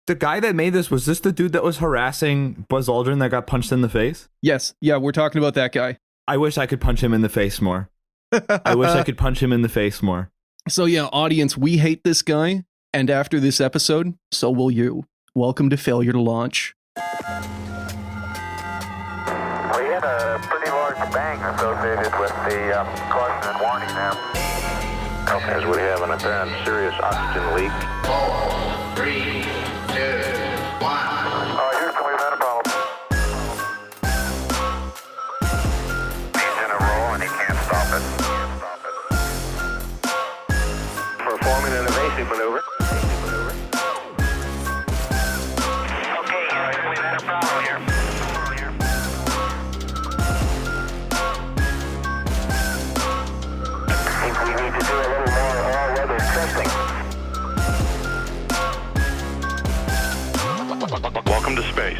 The guy that made this, was this the dude that was harassing Buzz Aldrin that got punched in the face? Yes. Yeah, we're talking about that guy. I wish I could punch him in the face more. I wish I could punch him in the face more. So yeah, audience, we hate this guy, and after this episode, so will you. Welcome to Failure to Launch. We had a pretty large bang associated with the caution and warning now. Okay, as we have an apparent serious oxygen leak. 4, 3, 2, 1. Houston, we've had a problem. He's in a roll and he can't stop it. Performing an evasive maneuver. Okay, Houston, we've had a problem here. I think we need to do a little more all-weather testing. Welcome to space.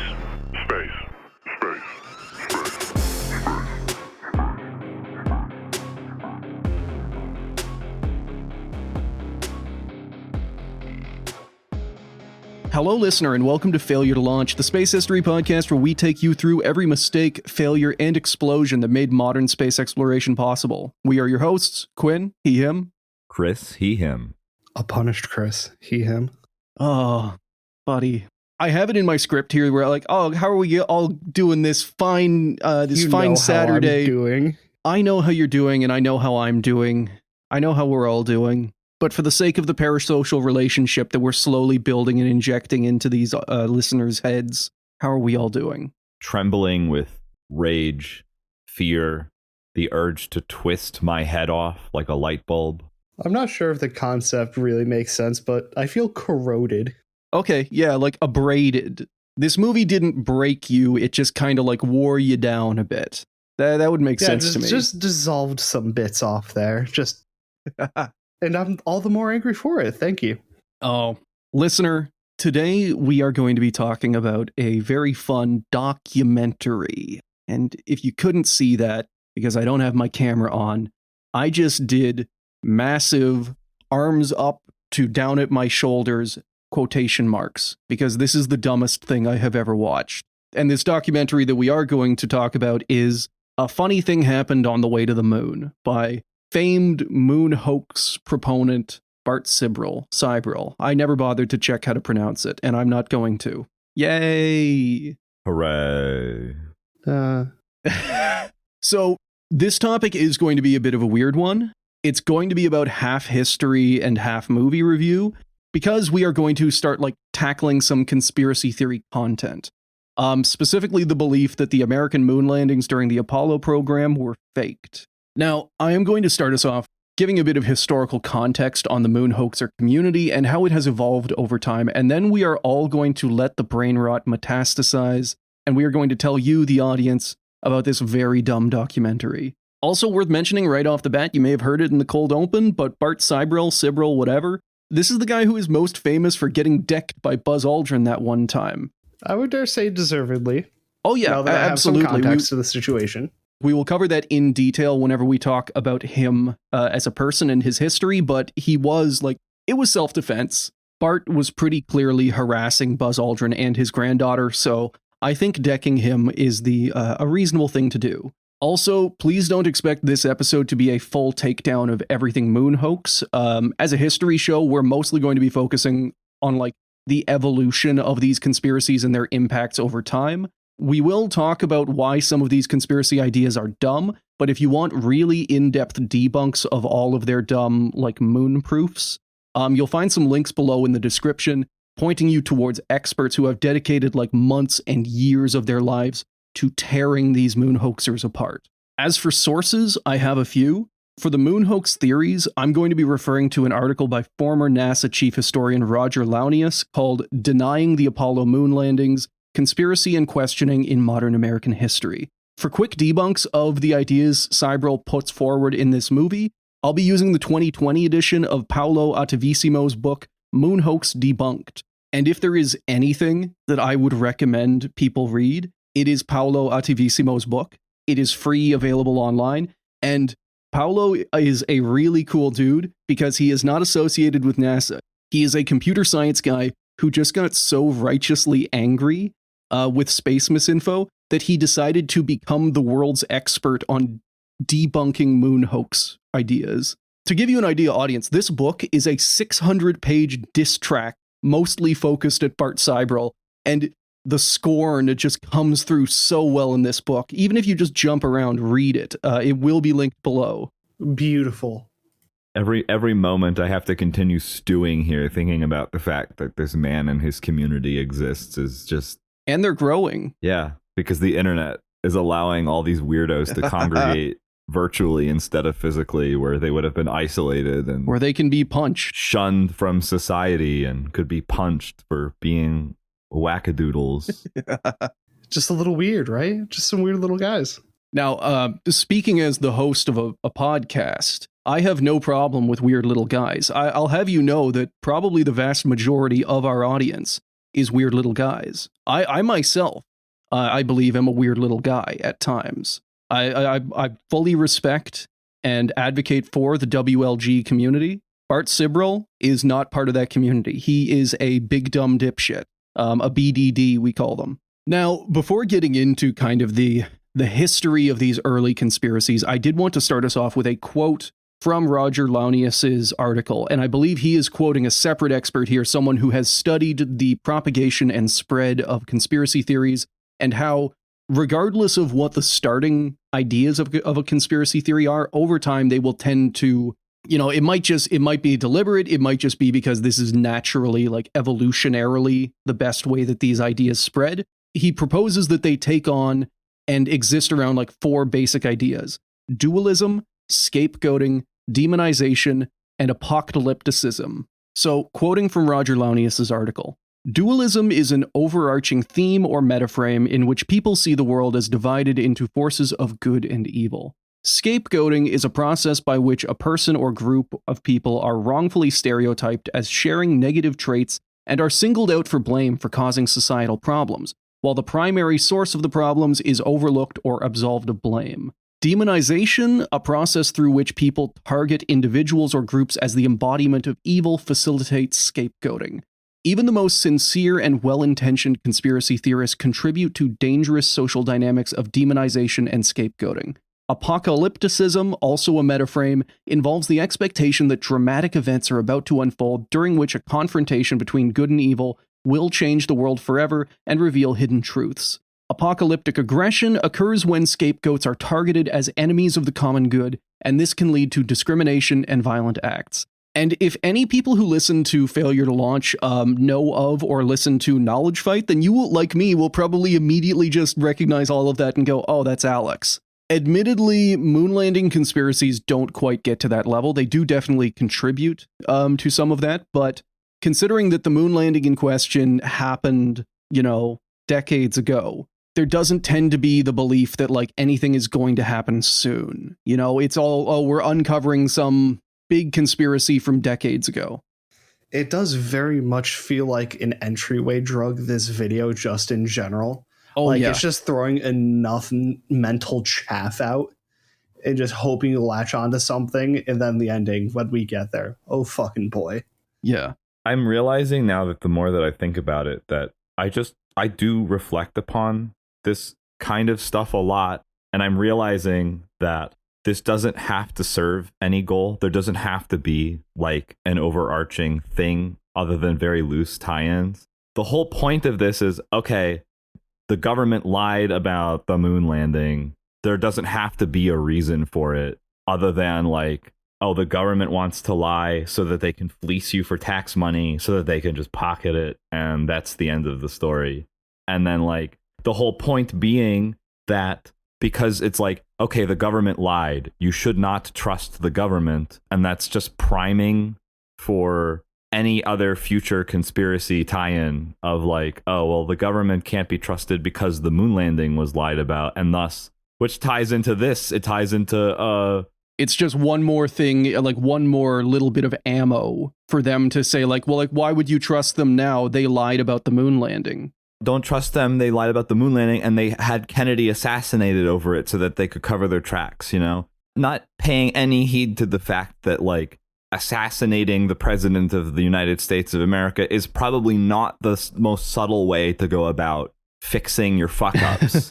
Hello, listener, and welcome to Failure to Launch, the space history podcast where we take you through every mistake, failure, and explosion that made modern space exploration possible. We are your hosts, Quinn, he, him. Chris, he, him. A punished Chris, he, him. Oh, buddy. I have it in my script here where like, oh, how are we all doing this fine, Saturday? I'm doing. I know how you're doing, and I know how I'm doing. I know how we're all doing. But for the sake of the parasocial relationship that we're slowly building and injecting into these listeners' heads, how are we all doing? Trembling with rage, fear, the urge to twist my head off like a light bulb. I'm not sure if the concept really makes sense, but I feel corroded. Okay, yeah, like abraded. This movie didn't break you, it just kind of like wore you down a bit. That would make sense to me. Just dissolved some bits off there. Just and I'm all the more angry for it. Thank you. Oh, listener, today we are going to be talking about a very fun documentary. And if you couldn't see that, because I don't have my camera on, I just did massive arms up to down at my shoulders quotation marks, because this is the dumbest thing I have ever watched. And this documentary that we are going to talk about is A Funny Thing Happened on the Way to the Moon by famed Moon Hoax proponent Bart Sibrel. I never bothered to check how to pronounce it, and I'm not going to. Yay! Hooray. So, this topic is going to be a bit of a weird one. It's going to be about half history and half movie review, because we are going to start like tackling some conspiracy theory content. Specifically the belief that the American moon landings during the Apollo program were faked. Now, I am going to start us off giving a bit of historical context on the moon hoaxer community and how it has evolved over time, and then we are all going to let the brain rot metastasize, and we are going to tell you, the audience, about this very dumb documentary. Also worth mentioning right off the bat, you may have heard it in the cold open, but Bart Sibrel, whatever, this is the guy who is most famous for getting decked by Buzz Aldrin that one time. I would dare say deservedly. Oh yeah, now that absolutely. I have some context to the situation. We will cover that in detail whenever we talk about him as a person and his history, but he was like, it was self-defense. Bart was pretty clearly harassing Buzz Aldrin and his granddaughter, so I think decking him is a reasonable thing to do. Also, please don't expect this episode to be a full takedown of everything Moon Hoax. As a history show, we're mostly going to be focusing on like the evolution of these conspiracies and their impacts over time. We will talk about why some of these conspiracy ideas are dumb, but if you want really in-depth debunks of all of their dumb, like, moon proofs, you'll find some links below in the description pointing you towards experts who have dedicated, like, months and years of their lives to tearing these moon hoaxers apart. As for sources, I have a few. For the moon hoax theories, I'm going to be referring to an article by former NASA chief historian Roger Launius called Denying the Apollo Moon Landings, Conspiracy and Questioning in Modern American History. For quick debunks of the ideas Sibrel puts forward in this movie, I'll be using the 2020 edition of Paolo Attivissimo's book, Moon Hoax Debunked. And if there is anything that I would recommend people read, it is Paolo Attivissimo's book. It is free, available online, and Paolo is a really cool dude because he is not associated with NASA. He is a computer science guy who just got so righteously angry with space misinfo that he decided to become the world's expert on debunking moon hoax ideas. To give you an idea, audience, this book is a 600-page diss track, mostly focused at Bart Sibrel, and the scorn just comes through so well in this book. Even if you just jump around, read it. It will be linked below. Beautiful. Every moment I have to continue stewing here, thinking about the fact that this man and his community exists is just... And they're growing. Yeah, because the internet is allowing all these weirdos to congregate virtually instead of physically, where they would have been isolated and where they can be punched, shunned from society, and could be punched for being wackadoodles. Just a little weird, right? Just some weird little guys. Now, speaking as the host of a podcast, I have no problem with weird little guys. I'll have you know that probably the vast majority of our audience is weird little guys. I myself, I believe, am a weird little guy at times. I fully respect and advocate for the WLG community. Bart Sibrel is not part of that community. He is a big dumb dipshit, a BDD we call them. Now, before getting into kind of the history of these early conspiracies, I did want to start us off with a quote from Roger Launius's article, and I believe he is quoting a separate expert here, someone who has studied the propagation and spread of conspiracy theories and how, regardless of what the starting ideas of a conspiracy theory are, over time they will tend to, it might be deliberate, it might just be because this is naturally, like evolutionarily, the best way that these ideas spread. He proposes that they take on and exist around like 4 basic ideas: dualism, scapegoating, demonization, and apocalypticism. So, quoting from Roger Launius's article, dualism is an overarching theme or metaframe in which people see the world as divided into forces of good and evil. Scapegoating is a process by which a person or group of people are wrongfully stereotyped as sharing negative traits and are singled out for blame for causing societal problems, while the primary source of the problems is overlooked or absolved of blame. Demonization, a process through which people target individuals or groups as the embodiment of evil, facilitates scapegoating. Even the most sincere and well-intentioned conspiracy theorists contribute to dangerous social dynamics of demonization and scapegoating. Apocalypticism, also a metaframe, involves the expectation that dramatic events are about to unfold during which a confrontation between good and evil will change the world forever and reveal hidden truths. Apocalyptic aggression occurs when scapegoats are targeted as enemies of the common good, and this can lead to discrimination and violent acts. And if any people who listen to Failure to Launch know of or listen to Knowledge Fight, then you, like me, will probably immediately just recognize all of that and go, oh, that's Alex. Admittedly, moon landing conspiracies don't quite get to that level. They do definitely contribute to some of that, but considering that the moon landing in question happened, decades ago, there doesn't tend to be the belief that like anything is going to happen soon. It's all, oh, we're uncovering some big conspiracy from decades ago. It does very much feel like an entryway drug, this video, just in general. Oh, like, yeah. It's just throwing enough mental chaff out and just hoping you latch onto something, and then the ending, when we get there, oh fucking boy. Yeah. I'm realizing now that the more that I think about it, that I do reflect upon this kind of stuff a lot, and I'm realizing that this doesn't have to serve any goal. There doesn't have to be like an overarching thing other than very loose tie-ins. The whole point of this is, okay, the government lied about the moon landing. There doesn't have to be a reason for it other than like, oh, the government wants to lie so that they can fleece you for tax money so that they can just pocket it. And that's the end of the story. And then like the whole point being that because it's like, okay, the government lied, you should not trust the government. And that's just priming for any other future conspiracy tie-in of like, oh, well, the government can't be trusted because the moon landing was lied about. And thus, which ties into this, it ties into, it's just one more thing, like one more little bit of ammo for them to say like, well, like, why would you trust them now? They lied about the moon landing. Don't trust them. They lied about the moon landing and they had Kennedy assassinated over it so that they could cover their tracks, Not paying any heed to the fact that like assassinating the president of the United States of America is probably not the most subtle way to go about fixing your fuck ups.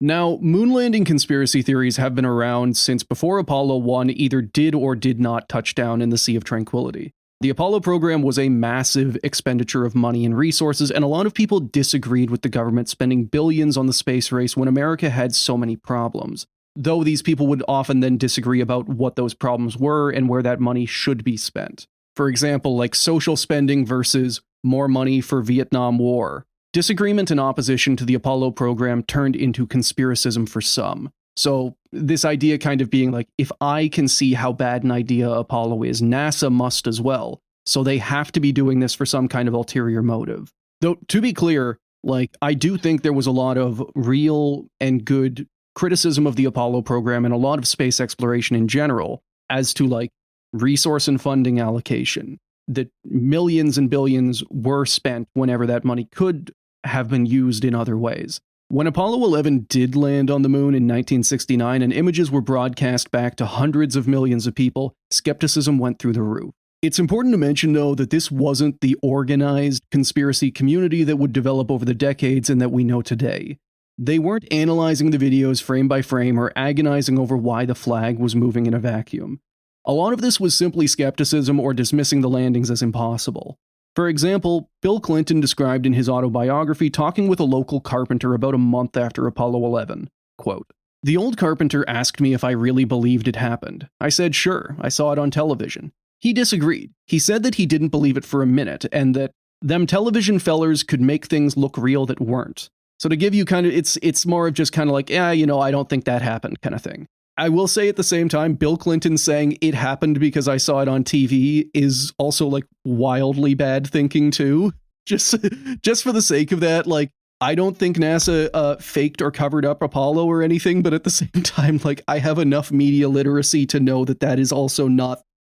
Now, moon landing conspiracy theories have been around since before Apollo 1 either did or did not touch down in the Sea of Tranquility. The Apollo program was a massive expenditure of money and resources, and a lot of people disagreed with the government spending billions on the space race when America had so many problems. Though these people would often then disagree about what those problems were and where that money should be spent. For example, like social spending versus more money for Vietnam War. Disagreement and opposition to the Apollo program turned into conspiracism for some. So this idea kind of being like, if I can see how bad an idea Apollo is, NASA must as well. So they have to be doing this for some kind of ulterior motive. Though, to be clear, like, I do think there was a lot of real and good criticism of the Apollo program and a lot of space exploration in general as to, like, resource and funding allocation. That millions and billions were spent whenever that money could have been used in other ways. When Apollo 11 did land on the moon in 1969 and images were broadcast back to hundreds of millions of people, skepticism went through the roof. It's important to mention, though, that this wasn't the organized conspiracy community that would develop over the decades and that we know today. They weren't analyzing the videos frame by frame or agonizing over why the flag was moving in a vacuum. A lot of this was simply skepticism or dismissing the landings as impossible. For example, Bill Clinton described in his autobiography talking with a local carpenter about a month after Apollo 11. Quote, "The old carpenter asked me if I really believed it happened. I said sure, I saw it on television. He disagreed. He said that he didn't believe it for a minute and that them television fellers could make things look real that weren't. So to give you kind of, it's more of just kind of like, yeah, you know, I don't think that happened kind of thing. I will say at the same time, Bill Clinton saying it happened because I saw it on TV is also like wildly bad thinking too. Just for the sake of that, like, I don't think NASA faked or covered up Apollo or anything, but at the same time, like, I have enough media literacy to know that that is also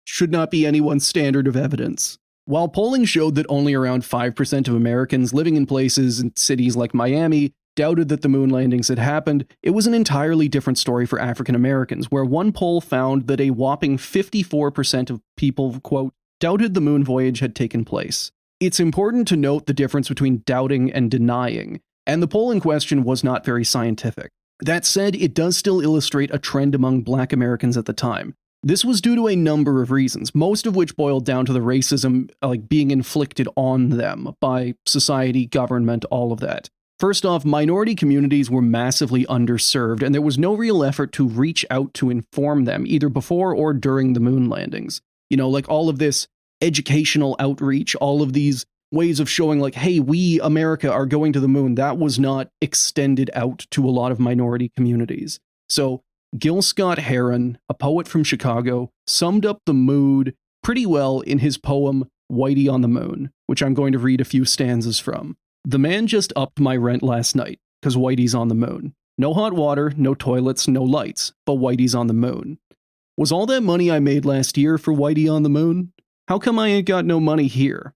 should not be anyone's standard of evidence. While polling showed that only around 5% of Americans living in places and cities like Miami doubted that the moon landings had happened, it was an entirely different story for African Americans, where one poll found that a whopping 54% of people, quote, doubted the moon voyage had taken place. It's important to note the difference between doubting and denying, and the poll in question was not very scientific. That said, it does still illustrate a trend among Black Americans at the time. This was due to a number of reasons, most of which boiled down to the racism being inflicted on them by society, government, all of that. First off, minority communities were massively underserved, and there was no real effort to reach out to inform them, either before or during the moon landings. You know, like all of this educational outreach, all of these ways of showing like, hey, we, America, are going to the moon, that was not extended out to a lot of minority communities. So Gil Scott-Heron, a poet from Chicago, summed up the mood pretty well in his poem, Whitey on the Moon, which I'm going to read a few stanzas from. "The man just upped my rent last night, 'cause Whitey's on the moon. No hot water, no toilets, no lights, but Whitey's on the moon. Was all that money I made last year for Whitey on the moon? How come I ain't got no money here?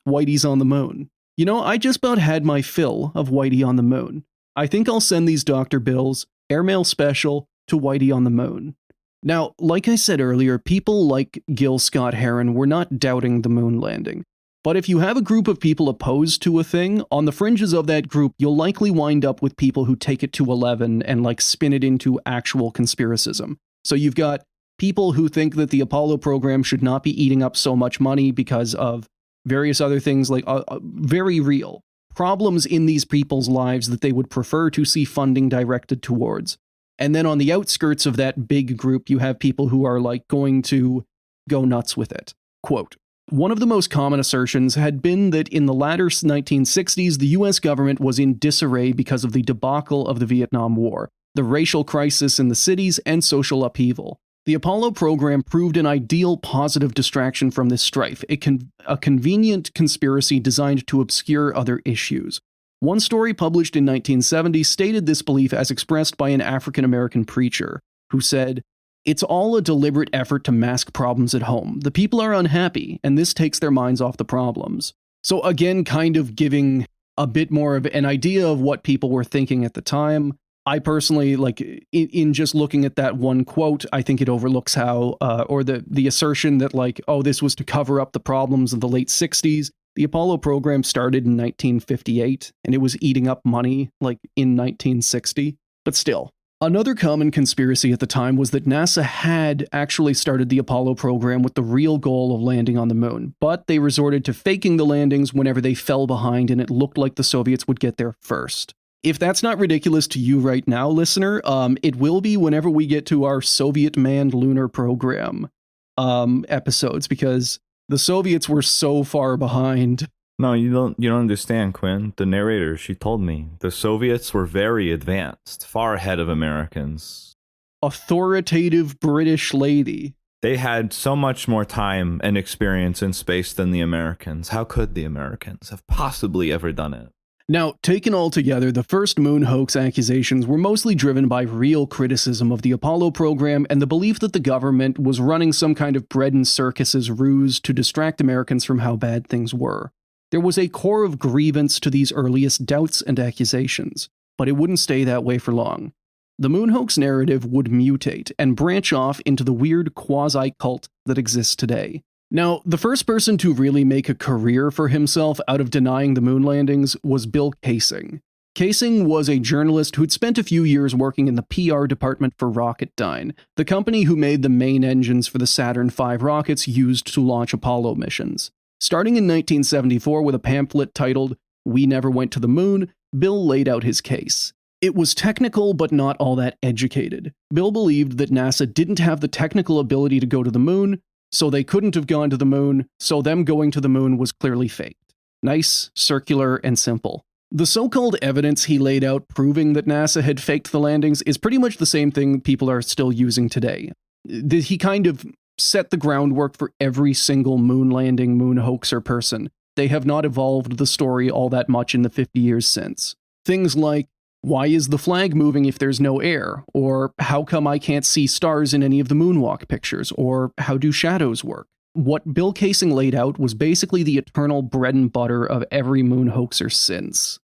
Whitey's on the moon. You know, I just about had my fill of Whitey on the moon. I think I'll send these doctor bills, airmail special, to Whitey on the moon." Now, like I said earlier, people like Gil Scott-Heron were not doubting the moon landing. But if you have a group of people opposed to a thing, on the fringes of that group, you'll likely wind up with people who take it to 11 and like spin it into actual conspiracism. So you've got people who think that the Apollo program should not be eating up so much money because of various other things, like very real problems in these people's lives that they would prefer to see funding directed towards. And then on the outskirts of that big group, you have people who are like going to go nuts with it. Quote, "One of the most common assertions had been that in the latter 1960s, the US government was in disarray because of the debacle of the Vietnam War, the racial crisis in the cities, and social upheaval. The Apollo program proved an ideal positive distraction from this strife, a convenient conspiracy designed to obscure other issues. One story published in 1970 stated this belief as expressed by an African-American preacher, who said, 'It's all a deliberate effort to mask problems at home. The people are unhappy, and this takes their minds off the problems.'" So again, kind of giving a bit more of an idea of what people were thinking at the time. I personally, like, in just looking at that one quote, I think it overlooks how, or the assertion that, like, oh, this was to cover up the problems of the late 60s. The Apollo program started in 1958, and it was eating up money, like, in 1960. But still. Another common conspiracy at the time was that NASA had actually started the Apollo program with the real goal of landing on the moon, but they resorted to faking the landings whenever they fell behind and it looked like the Soviets would get there first. If that's not ridiculous to you right now, listener, it will be whenever we get to our Soviet manned lunar program episodes, because the Soviets were so far behind. No, you don't understand, Quinn. The narrator, she told me the Soviets were very advanced, far ahead of Americans. Authoritative British lady. They had so much more time and experience in space than the Americans. How could the Americans have possibly ever done it? Now, taken all together, the first moon hoax accusations were mostly driven by real criticism of the Apollo program and the belief that the government was running some kind of bread and circuses ruse to distract Americans from how bad things were. There was a core of grievance to these earliest doubts and accusations, but it wouldn't stay that way for long. The moon hoax narrative would mutate and branch off into the weird quasi-cult that exists today. Now, the first person to really make a career for himself out of denying the moon landings was Bill Kaysing. Kaysing was a journalist who'd spent a few years working in the PR department for Rocketdyne, the company who made the main engines for the Saturn V rockets used to launch Apollo missions. Starting in 1974 with a pamphlet titled "We Never Went to the Moon," Bill laid out his case. It was technical but not all that educated. Bill believed that NASA didn't have the technical ability to go to the moon, so they couldn't have gone to the moon, so them going to the moon was clearly faked. Nice, circular, and simple. The so-called evidence he laid out proving that NASA had faked the landings is pretty much the same thing people are still using today. He kind of set the groundwork for every single moon landing moon hoaxer person. They have not evolved the story all that much in the 50 years since. Things like, why is the flag moving if there's no air? Or how come I can't see stars in any of the moonwalk pictures? Or how do shadows work? What Bill Kaysing laid out was basically the eternal bread and butter of every moon hoaxer since.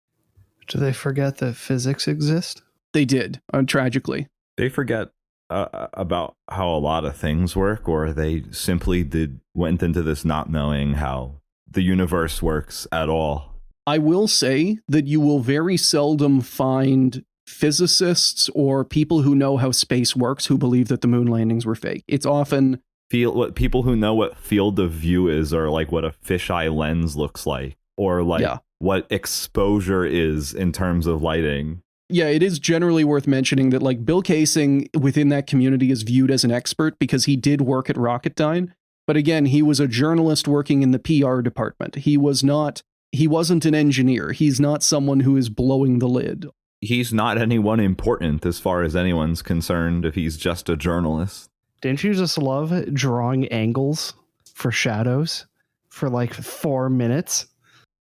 Do they forget that physics exist? They did, tragically. They forget about how a lot of things work, or they simply went into this not knowing how the universe works at all. I will say that you will very seldom find physicists or people who know how space works who believe that the moon landings were fake. It's often people who know what field of view is, or like what a fisheye lens looks like, or like what exposure is in terms of lighting. Yeah, it is generally worth mentioning that, like, Bill Kaysing within that community is viewed as an expert because he did work at Rocketdyne. But again, he was a journalist working in the PR department. He wasn't an engineer. He's not someone who is blowing the lid. He's not anyone important as far as anyone's concerned if he's just a journalist. Didn't you just love drawing angles for shadows for like 4 minutes?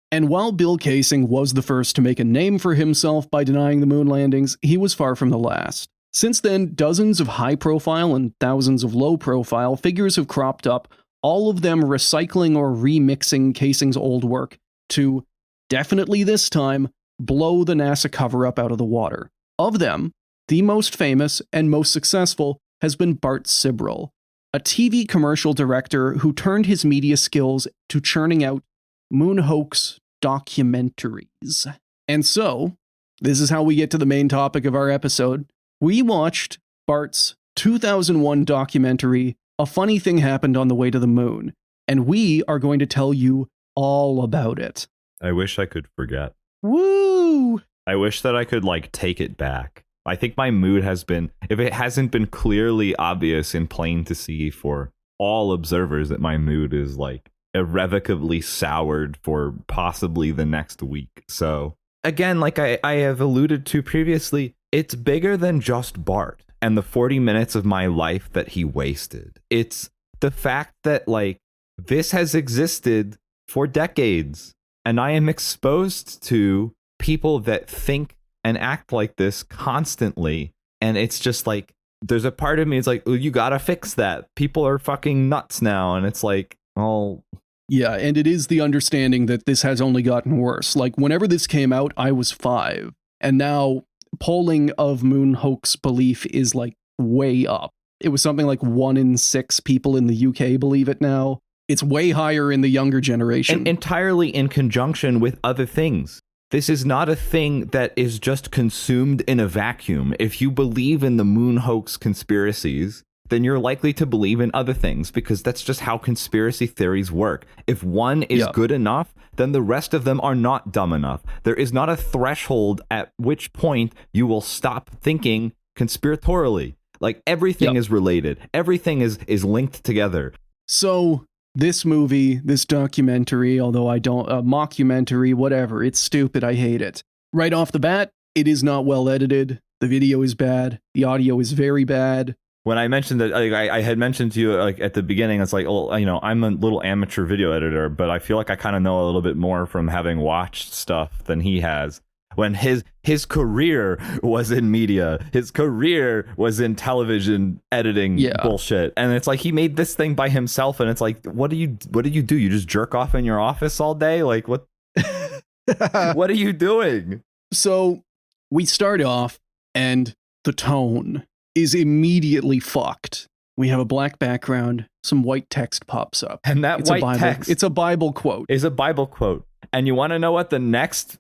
And while Bill Kaysing was the first to make a name for himself by denying the moon landings, he was far from the last. Since then, dozens of high-profile and thousands of low-profile figures have cropped up, all of them recycling or remixing Kaysing's old work to, definitely this time, blow the NASA cover-up out of the water. Of them, the most famous and most successful has been Bart Sibrel, a TV commercial director who turned his media skills to churning out Moon Hoax documentaries. And so, this is how we get to the main topic of our episode. We watched Bart's 2001 documentary, A Funny Thing Happened on the Way to the Moon, and we are going to tell you all about it. I wish I could forget. Woo! I wish that I could, like, take it back. I think my mood has been, if it hasn't been clearly obvious and plain to see for all observers, that my mood is, like, irrevocably soured for possibly the next week. So, again, like I have alluded to previously, it's bigger than just Bart and the 40 minutes of my life that he wasted. It's the fact that, like, this has existed for decades, and I am exposed to people that think and act like this constantly, and it's just like, there's a part of me, it's like, oh, you gotta fix that. People are fucking nuts now, and it's like, oh. Yeah, and it is the understanding that this has only gotten worse. Like, whenever this came out, I was 5, and now polling of Moon Hoax belief is like way up. It was something like 1 in 6 people in the UK believe it now. It's way higher in the younger generation. And entirely in conjunction with other things. This is not a thing that is just consumed in a vacuum. If you believe in the Moon Hoax conspiracies, then you're likely to believe in other things, because that's just how conspiracy theories work. If one is good enough, then the rest of them are not dumb enough. There is not a threshold at which point you will stop thinking conspiratorially. Like, everything is related. Everything is linked together. So this movie, this documentary, although I don't, mockumentary, whatever, it's stupid, I hate it. Right off the bat, it is not well edited. The video is bad. The audio is very bad. When I mentioned that, like, I had mentioned to you, like, at the beginning, it's like, oh, you know, I'm a little amateur video editor, but I feel like I kind of know a little bit more from having watched stuff than he has. When his career was in media, his career was in television editing bullshit, and it's like he made this thing by himself, and it's like, what do you do? You just jerk off in your office all day? Like, what? What are you doing? So we start off, and the tone is immediately fucked. We have a black background, some white text pops up, and that it's white text, it's a Bible quote. Is a Bible quote. And you want to know what the next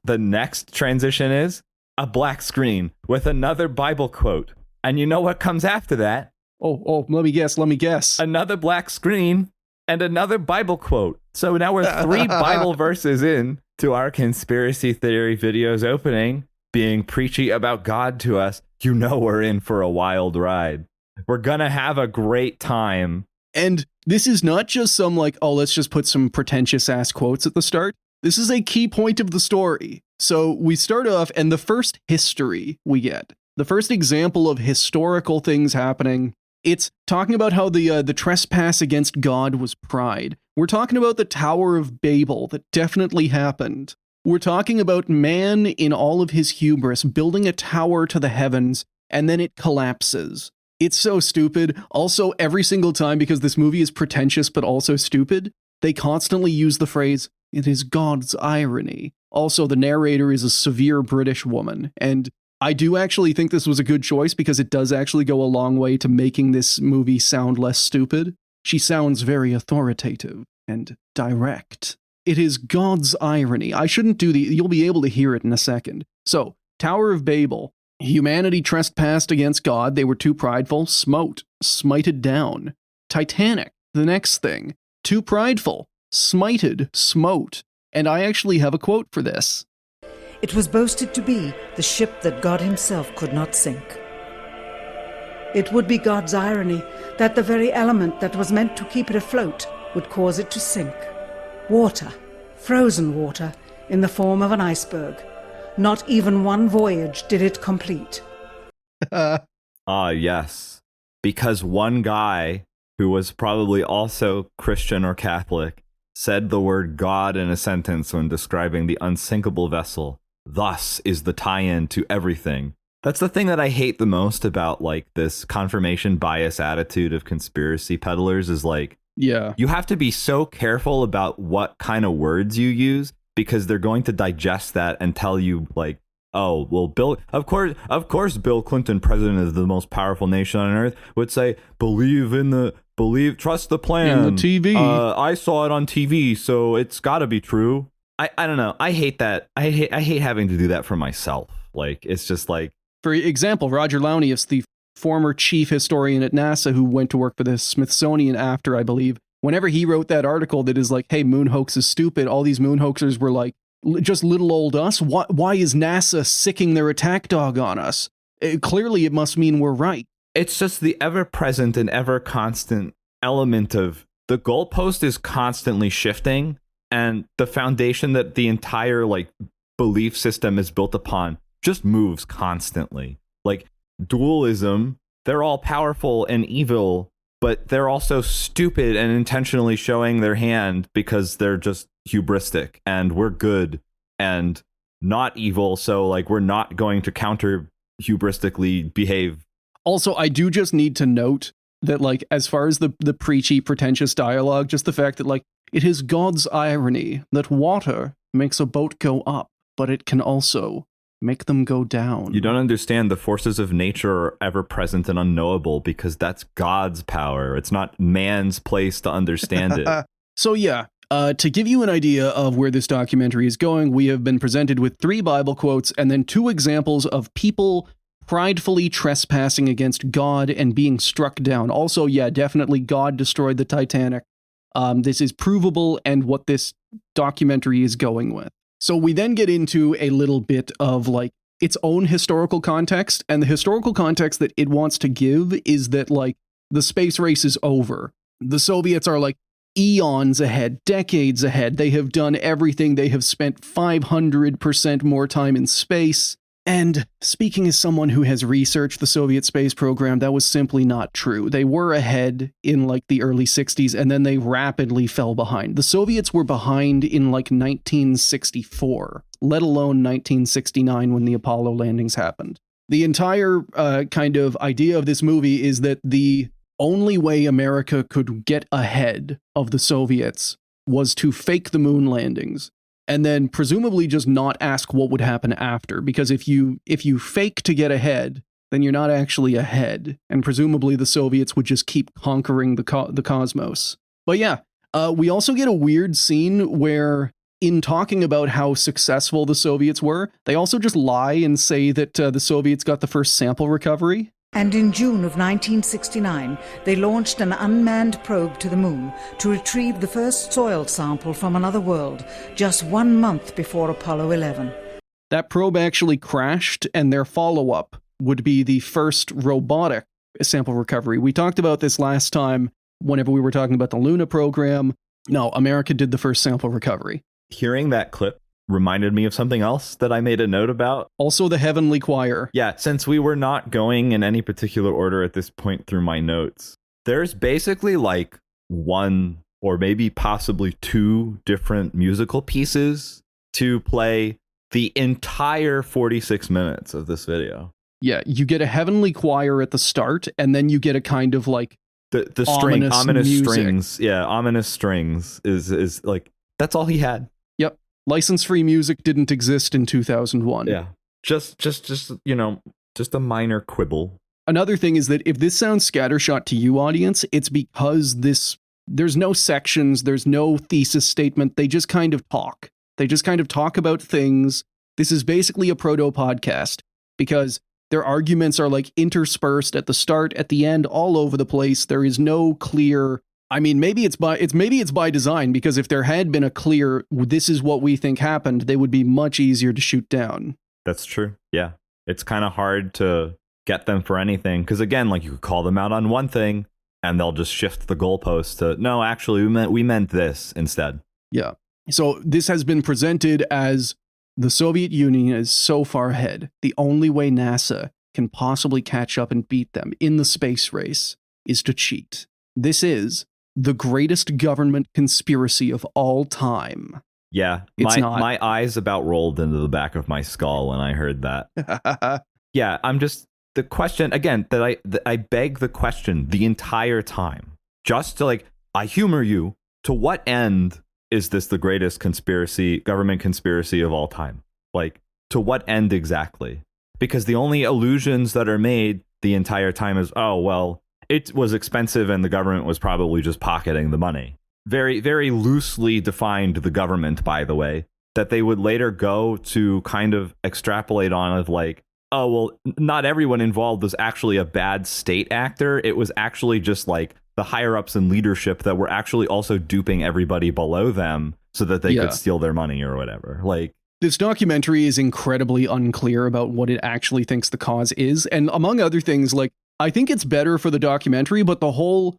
transition is? A black screen with another Bible quote. And you know what comes after that? Oh, let me guess. Another black screen and another Bible quote. So now we're 3 Bible verses in to our conspiracy theory videos opening, being preachy about God to us. You know we're in for a wild ride. We're gonna have a great time. And this is not just some like, oh, let's just put some pretentious ass quotes at the start. This is a key point of the story. So we start off, and the first history we get, the first example of historical things happening, it's talking about how the trespass against God was pride. We're talking about the Tower of Babel that definitely happened. We're talking about man in all of his hubris building a tower to the heavens, and then it collapses. It's so stupid. Also, every single time, because this movie is pretentious but also stupid, they constantly use the phrase, "It is God's irony." Also, the narrator is a severe British woman, and I do actually think this was a good choice because it does actually go a long way to making this movie sound less stupid. She sounds very authoritative and direct. It is God's irony. I shouldn't do you'll be able to hear it in a second. So, Tower of Babel. Humanity trespassed against God. They were too prideful. Smited down. Titanic. The next thing. Too prideful. Smited, smote. And I actually have a quote for this. It was boasted to be the ship that God himself could not sink. It would be God's irony that the very element that was meant to keep it afloat would cause it to sink. Water, frozen water, in the form of an iceberg. Not even one voyage did it complete. Yes. Because one guy who was probably also Christian or Catholic said the word God in a sentence when describing the unsinkable vessel. Thus is the tie-in to everything. That's the thing that I hate the most about like this confirmation bias attitude of conspiracy peddlers is like, you have to be so careful about what kind of words you use because they're going to digest that and tell you like, oh, well, Bill, of course, Bill Clinton, president of the most powerful nation on earth, would say, trust the plan. In the TV. I saw it on TV, so it's got to be true. I don't know. I hate that. I hate having to do that for myself. Like, it's just like. For example, Roger Launius, the former chief historian at NASA who went to work for the Smithsonian after, I believe, whenever he wrote that article that is like, hey, Moon Hoax is stupid, all these Moon Hoaxers were like, just little old us? Why is NASA sicking their attack dog on us? Clearly, it must mean we're right. It's just the ever-present and ever-constant element of the goalpost is constantly shifting, and the foundation that the entire like belief system is built upon just moves constantly. Like dualism, they're all powerful and evil, but they're also stupid and intentionally showing their hand because they're just hubristic and we're good and not evil, so like we're not going to counter hubristically behave. Also, I do just need to note that like as far as the preachy pretentious dialogue, just the fact that like it is God's irony that water makes a boat go up, but it can also Make them go down. You don't understand. The forces of nature are ever present and unknowable because that's God's power. It's not man's place to understand it. So yeah, to give you an idea of where this documentary is going, we have been presented with 3 Bible quotes and then 2 examples of people pridefully trespassing against God and being struck down. Also, yeah, definitely God destroyed the Titanic. This is provable and what this documentary is going with. So we then get into a little bit of like its own historical context, and the historical context that it wants to give is that like the space race is over. The Soviets are like eons ahead, decades ahead. They have done everything. They have spent 500% more time in space. And speaking as someone who has researched the Soviet space program, that was simply not true. They were ahead in like the early 60s, and then they rapidly fell behind. The Soviets were behind in like 1964, let alone 1969 when the Apollo landings happened. The entire kind of idea of this movie is that the only way America could get ahead of the Soviets was to fake the moon landings. And then presumably just not ask what would happen after, because if you fake to get ahead, then you're not actually ahead, and presumably the Soviets would just keep conquering the cosmos. But yeah, we also get a weird scene where, in talking about how successful the Soviets were, they also just lie and say that the Soviets got the first sample recovery. And in June of 1969, they launched an unmanned probe to the moon to retrieve the first soil sample from another world, just 1 month before Apollo 11. That probe actually crashed, and their follow-up would be the first robotic sample recovery. We talked about this last time whenever we were talking about the Luna program. No, America did the first sample recovery. Hearing that clip reminded me of something else that I made a note about. Also the Heavenly Choir. Yeah, since we were not going in any particular order at this point through my notes, there's basically like 1 or maybe possibly 2 different musical pieces to play the entire 46 minutes of this video. Yeah, you get a Heavenly Choir at the start, and then you get a kind of like the ominous strings. Yeah, ominous strings is like, that's all he had. Yep. License-free music didn't exist in 2001. Yeah. Just just a minor quibble. Another thing is that if this sounds scattershot to you, audience, it's because there's no sections, there's no thesis statement. They just kind of talk. They just kind of talk about things. This is basically a proto-podcast because their arguments are like interspersed at the start, at the end, all over the place. There is no clear... I mean, maybe it's by design, because if there had been a clear, this is what we think happened, they would be much easier to shoot down. That's true. Yeah. It's kind of hard to get them for anything. Because again, like, you could call them out on one thing and they'll just shift the goalpost to, no, actually, we meant this instead. Yeah. So this has been presented as the Soviet Union is so far ahead. The only way NASA can possibly catch up and beat them in the space race is to cheat. This is the greatest government conspiracy of all time. Yeah, my eyes about rolled into the back of my skull when I heard that. Yeah, I'm just, the question, again, that I beg the question the entire time. Just to like, I humor you, to what end is this the greatest government conspiracy of all time? Like, to what end exactly? Because the only allusions that are made the entire time is, oh, well, it was expensive and the government was probably just pocketing the money. Very, very loosely defined, the government, by the way, that they would later go to kind of extrapolate on of like, oh, well, not everyone involved was actually a bad state actor. It was actually just like the higher ups in leadership that were actually also duping everybody below them so that they could steal their money or whatever. Like, this documentary is incredibly unclear about what it actually thinks the cause is. And among other things, like, I think it's better for the documentary, but the whole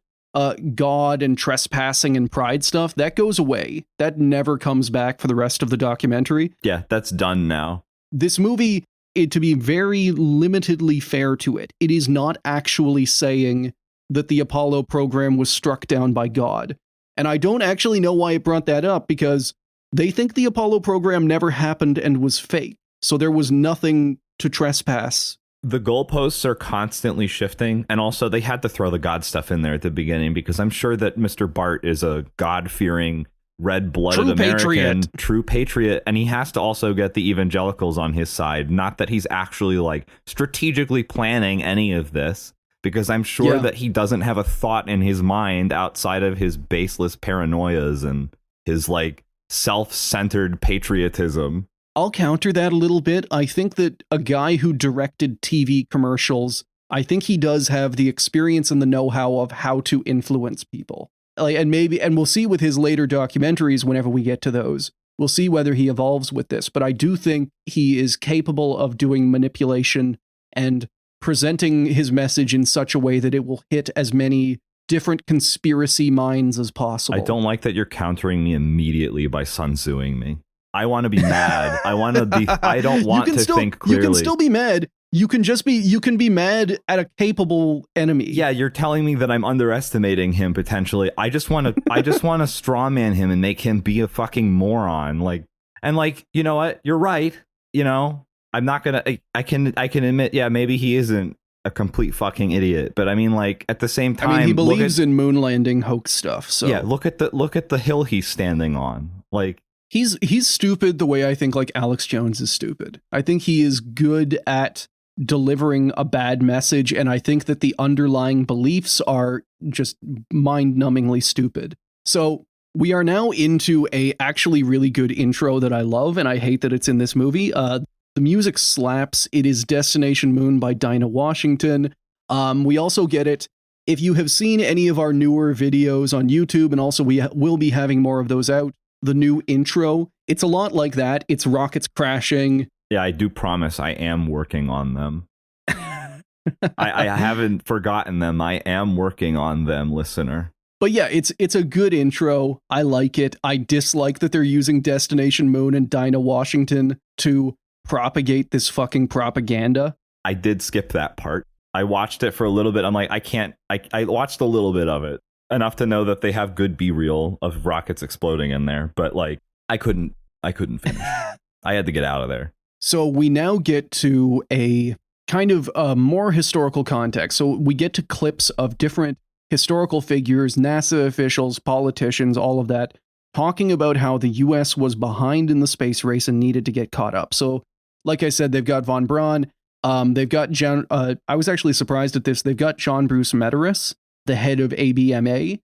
God and trespassing and pride stuff, that goes away. That never comes back for the rest of the documentary. Yeah, that's done now. This movie, to be very limitedly fair to it, it is not actually saying that the Apollo program was struck down by God. And I don't actually know why it brought that up, because they think the Apollo program never happened and was fake. So there was nothing to trespass. The goalposts are constantly shifting, and also they had to throw the God stuff in there at the beginning because I'm sure that Mr. Bart is a God-fearing red-blooded True American, patriot. true patriot, and he has to also get the evangelicals on his side. Not that he's actually like strategically planning any of this, because I'm sure that he doesn't have a thought in his mind outside of his baseless paranoias and his like self-centered patriotism. I'll counter that a little bit. I think that a guy who directed TV commercials, I think he does have the experience and the know-how of how to influence people. Like, and we'll see with his later documentaries whenever we get to those. We'll see whether he evolves with this, but I do think he is capable of doing manipulation and presenting his message in such a way that it will hit as many different conspiracy minds as possible. I don't like that you're countering me immediately by Sun Tzuing me. I want to be mad. I want to be. I don't want to think clearly. You can still be mad. You can be mad at a capable enemy. Yeah, you're telling me that I'm underestimating him potentially. I just want to straw man him and make him be a fucking moron. You know what? You're right. You know, I'm not gonna. I can admit, yeah, maybe he isn't a complete fucking idiot. But I mean, like at the same time, he believes in moon landing hoax stuff. So yeah, look at the hill he's standing on. Like he's stupid the way I think like Alex Jones is stupid. I think he is good at delivering a bad message, and I think that the underlying beliefs are just mind-numbingly stupid. So we are now into a actually really good intro that I love, and I hate that it's in this movie. The music slaps. It is Destination Moon by Dinah Washington. We also get it. If you have seen any of our newer videos on YouTube, and also we will be having more of those out, the new intro, it's a lot like that. It's rockets crashing. Yeah, I do promise I am working on them. I haven't forgotten them. I am working on them, listener. But yeah, it's a good intro. I like it. I dislike that they're using Destination Moon and Dinah Washington to propagate this fucking propaganda. I did skip that part. I watched it for a little bit. I'm like, I watched a little bit of it. Enough to know that they have good B-reel of rockets exploding in there. But like, I couldn't finish. I had to get out of there. So we now get to a kind of more historical context. So we get to clips of different historical figures, NASA officials, politicians, all of that, talking about how the US was behind in the space race and needed to get caught up. So like I said, they've got von Braun. They've got John. I was actually surprised at this. They've got John Bruce Meteris, the head of ABMA.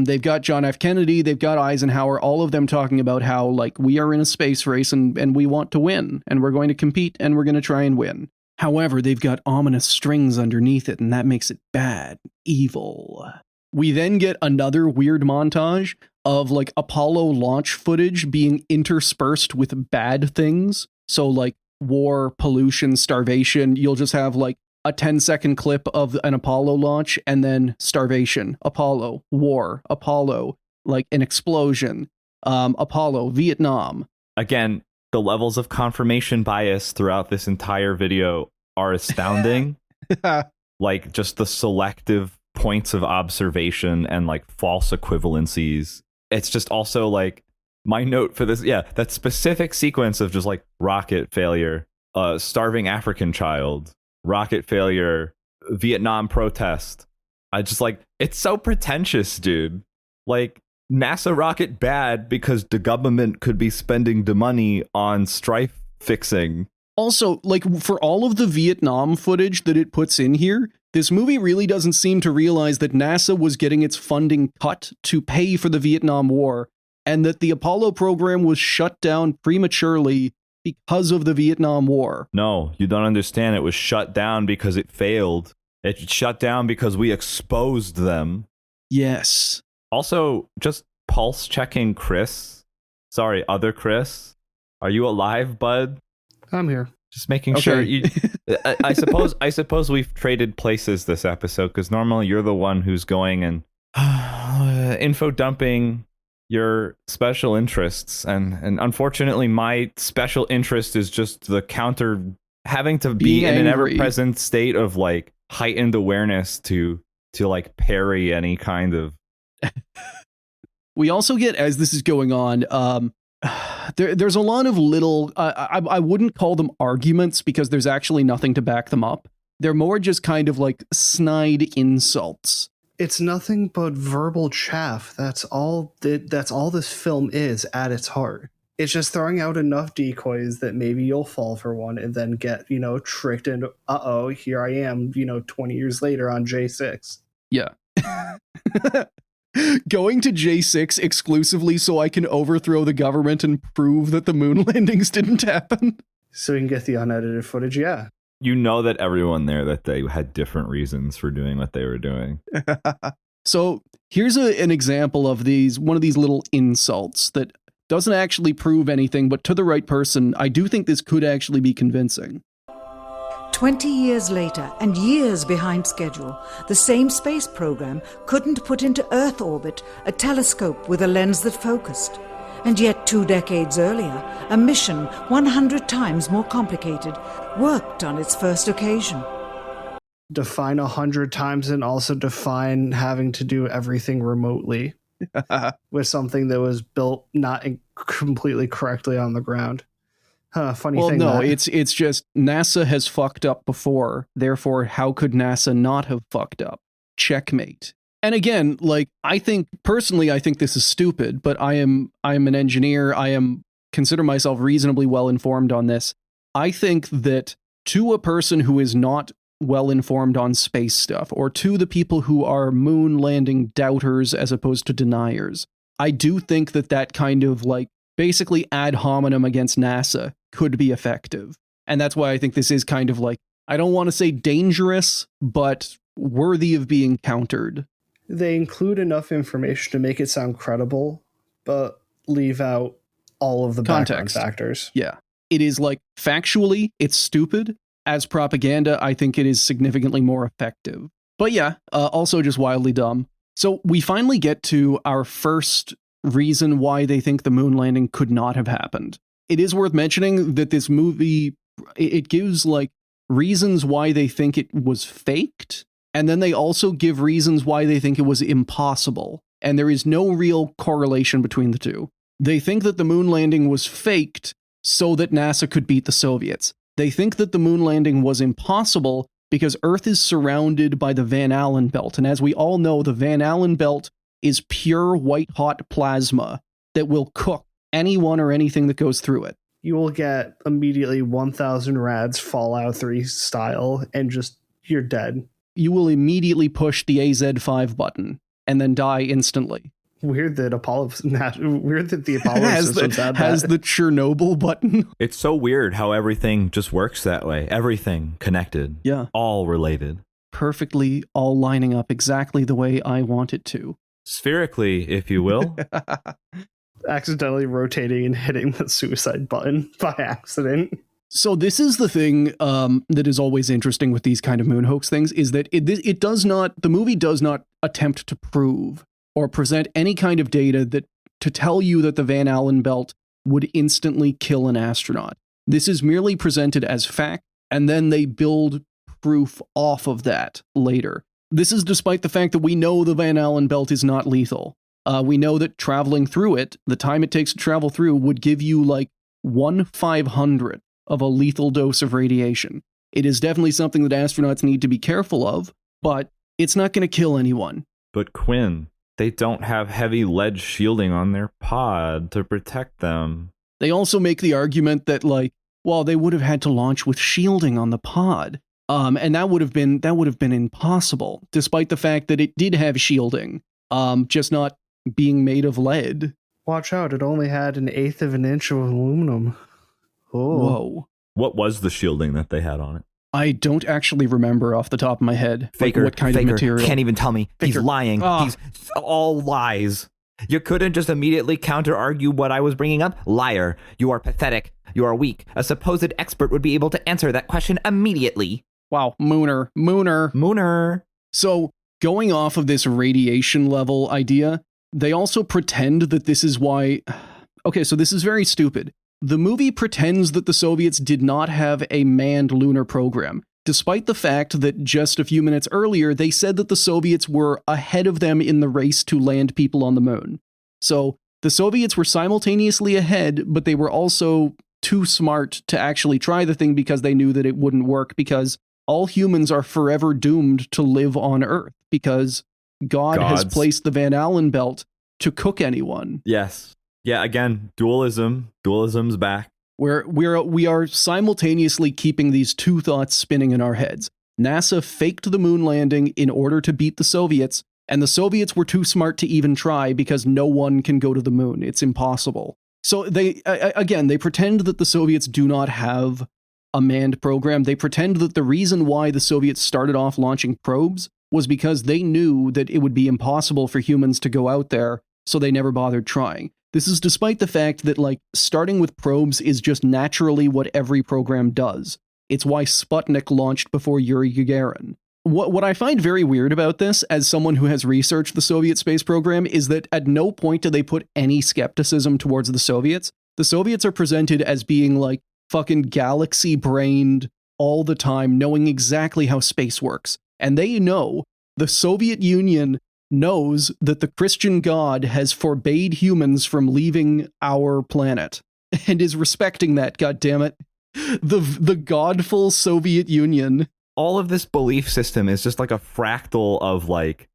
They've got John F. Kennedy, they've got Eisenhower, all of them talking about how, like, we are in a space race and we want to win, and we're going to compete, and we're going to try and win. However, they've got ominous strings underneath it, and that makes it bad, evil. We then get another weird montage of, like, Apollo launch footage being interspersed with bad things. So, like, war, pollution, starvation. You'll just have, like, a 10-second clip of an Apollo launch, and then starvation, Apollo, war, Apollo, like an explosion, Apollo, Vietnam. Again, the levels of confirmation bias throughout this entire video are astounding. Like just the selective points of observation and like false equivalencies. It's just also like my note for this. Yeah, that specific sequence of just like rocket failure, starving African child, rocket failure, Vietnam protest. I just like, it's so pretentious, dude. Like, NASA rocket bad because the government could be spending the money on strife fixing. Also, like, for all of the Vietnam footage that it puts in here, this movie really doesn't seem to realize that NASA was getting its funding cut to pay for the Vietnam War, and that the Apollo program was shut down prematurely because of the Vietnam War. No, you don't understand. It was shut down because it failed. It shut down because we exposed them. Yes. Also, just pulse checking Chris. Sorry, other Chris. Are you alive, bud? I'm here. Just making Okay. sure. You, I suppose we've traded places this episode, because normally you're the one who's going and info dumping your special interests, and unfortunately my special interest is just the counter, having to be in an ever-present state of like heightened awareness to like parry any kind of. We also get, as this is going on, there's a lot of little, I wouldn't call them arguments because there's actually nothing to back them up. They're more just kind of like snide insults. It's nothing but verbal chaff. That's all this film is at its heart. It's just throwing out enough decoys that maybe you'll fall for one and then get, tricked into, here I am, 20 years later on J6. Yeah. Going to J6 exclusively so I can overthrow the government and prove that the moon landings didn't happen. So you can get the unedited footage, yeah. You know that everyone there, that they had different reasons for doing what they were doing. So here's an example of one of these little insults that doesn't actually prove anything, but to the right person, I do think this could actually be convincing. 20 years later, and years behind schedule, the same space program couldn't put into Earth orbit a telescope with a lens that focused. And yet 2 decades earlier, a mission 100 times more complicated worked on its first occasion. Define 100 times and also define having to do everything remotely with something that was built not completely correctly on the ground. Funny thing. Well, no, it's just NASA has fucked up before. Therefore, how could NASA not have fucked up? Checkmate. And again, I think this is stupid, but I am an engineer. Consider myself reasonably well informed on this. I think that to a person who is not well informed on space stuff, or to the people who are moon landing doubters as opposed to deniers, I do think that kind of basically ad hominem against NASA could be effective. And that's why I think this is kind of I don't want to say dangerous, but worthy of being countered. They include enough information to make it sound credible, but leave out all of the context background factors. Yeah. It is factually, it's stupid. As propaganda, I think it is significantly more effective. But yeah, also just wildly dumb. So we finally get to our first reason why they think the moon landing could not have happened. It is worth mentioning that this movie, it gives reasons why they think it was faked, and then they also give reasons why they think it was impossible. And there is no real correlation between the two. They think that the moon landing was faked so that NASA could beat the Soviets. They think that the moon landing was impossible because Earth is surrounded by the Van Allen belt. And as we all know, the Van Allen belt is pure white-hot plasma that will cook anyone or anything that goes through it. You will get immediately 1,000 rads Fallout 3 style, and you're dead. You will immediately push the AZ5 button and then die instantly. Weird that the Apollo systems had that. Has the Chernobyl button. It's so weird how everything just works that way. Everything connected. Yeah. All related. Perfectly all lining up exactly the way I want it to. Spherically, if you will. Accidentally rotating and hitting the suicide button by accident. So this is the thing that is always interesting with these kind of moon hoax things, is that the movie does not attempt to prove or present any kind of data to tell you that the Van Allen belt would instantly kill an astronaut. This is merely presented as fact, and then they build proof off of that later. This is despite the fact that we know the Van Allen belt is not lethal. We know that traveling through it, the time it takes to travel through, would give you 1/500 of a lethal dose of radiation. It is definitely something that astronauts need to be careful of, but it's not going to kill anyone. But Quinn, they don't have heavy lead shielding on their pod to protect them. They also make the argument that they would have had to launch with shielding on the pod. And that would have been impossible, despite the fact that it did have shielding, just not being made of lead. Watch out, it only had 1/8 of an inch of aluminum. Oh. Whoa. What was the shielding that they had on it? I don't actually remember off the top of my head. Faker, what kind of material. Can't even tell me. Faker. He's lying. He's all lies. You couldn't just immediately counter-argue what I was bringing up? Liar. You are pathetic. You are weak. A supposed expert would be able to answer that question immediately. Wow, Mooner. So, going off of this radiation level idea, they also pretend that this is why... Okay, so this is very stupid. The movie pretends that the Soviets did not have a manned lunar program, despite the fact that just a few minutes earlier, they said that the Soviets were ahead of them in the race to land people on the moon. So, the Soviets were simultaneously ahead, but they were also too smart to actually try the thing because they knew that it wouldn't work, because all humans are forever doomed to live on Earth, because God has Gods. placed the Van Allen belt to cook anyone. Yes. Yeah, again, dualism's back. We are simultaneously keeping these two thoughts spinning in our heads. NASA faked the moon landing in order to beat the Soviets, and the Soviets were too smart to even try because no one can go to the moon. It's impossible. So they pretend that the Soviets do not have a manned program. They pretend that the reason why the Soviets started off launching probes was because they knew that it would be impossible for humans to go out there, so they never bothered trying. This is despite the fact that, like, starting with probes is just naturally what every program does. It's why Sputnik launched before Yuri Gagarin. What I find very weird about this, as someone who has researched the Soviet space program, is that at no point do they put any skepticism towards the Soviets. The Soviets are presented as being, like, fucking galaxy-brained all the time, knowing exactly how space works. And they know, the Soviet Union knows that the Christian God has forbade humans from leaving our planet and is respecting that, goddammit. The godful Soviet Union. All of this belief system is just like a fractal of like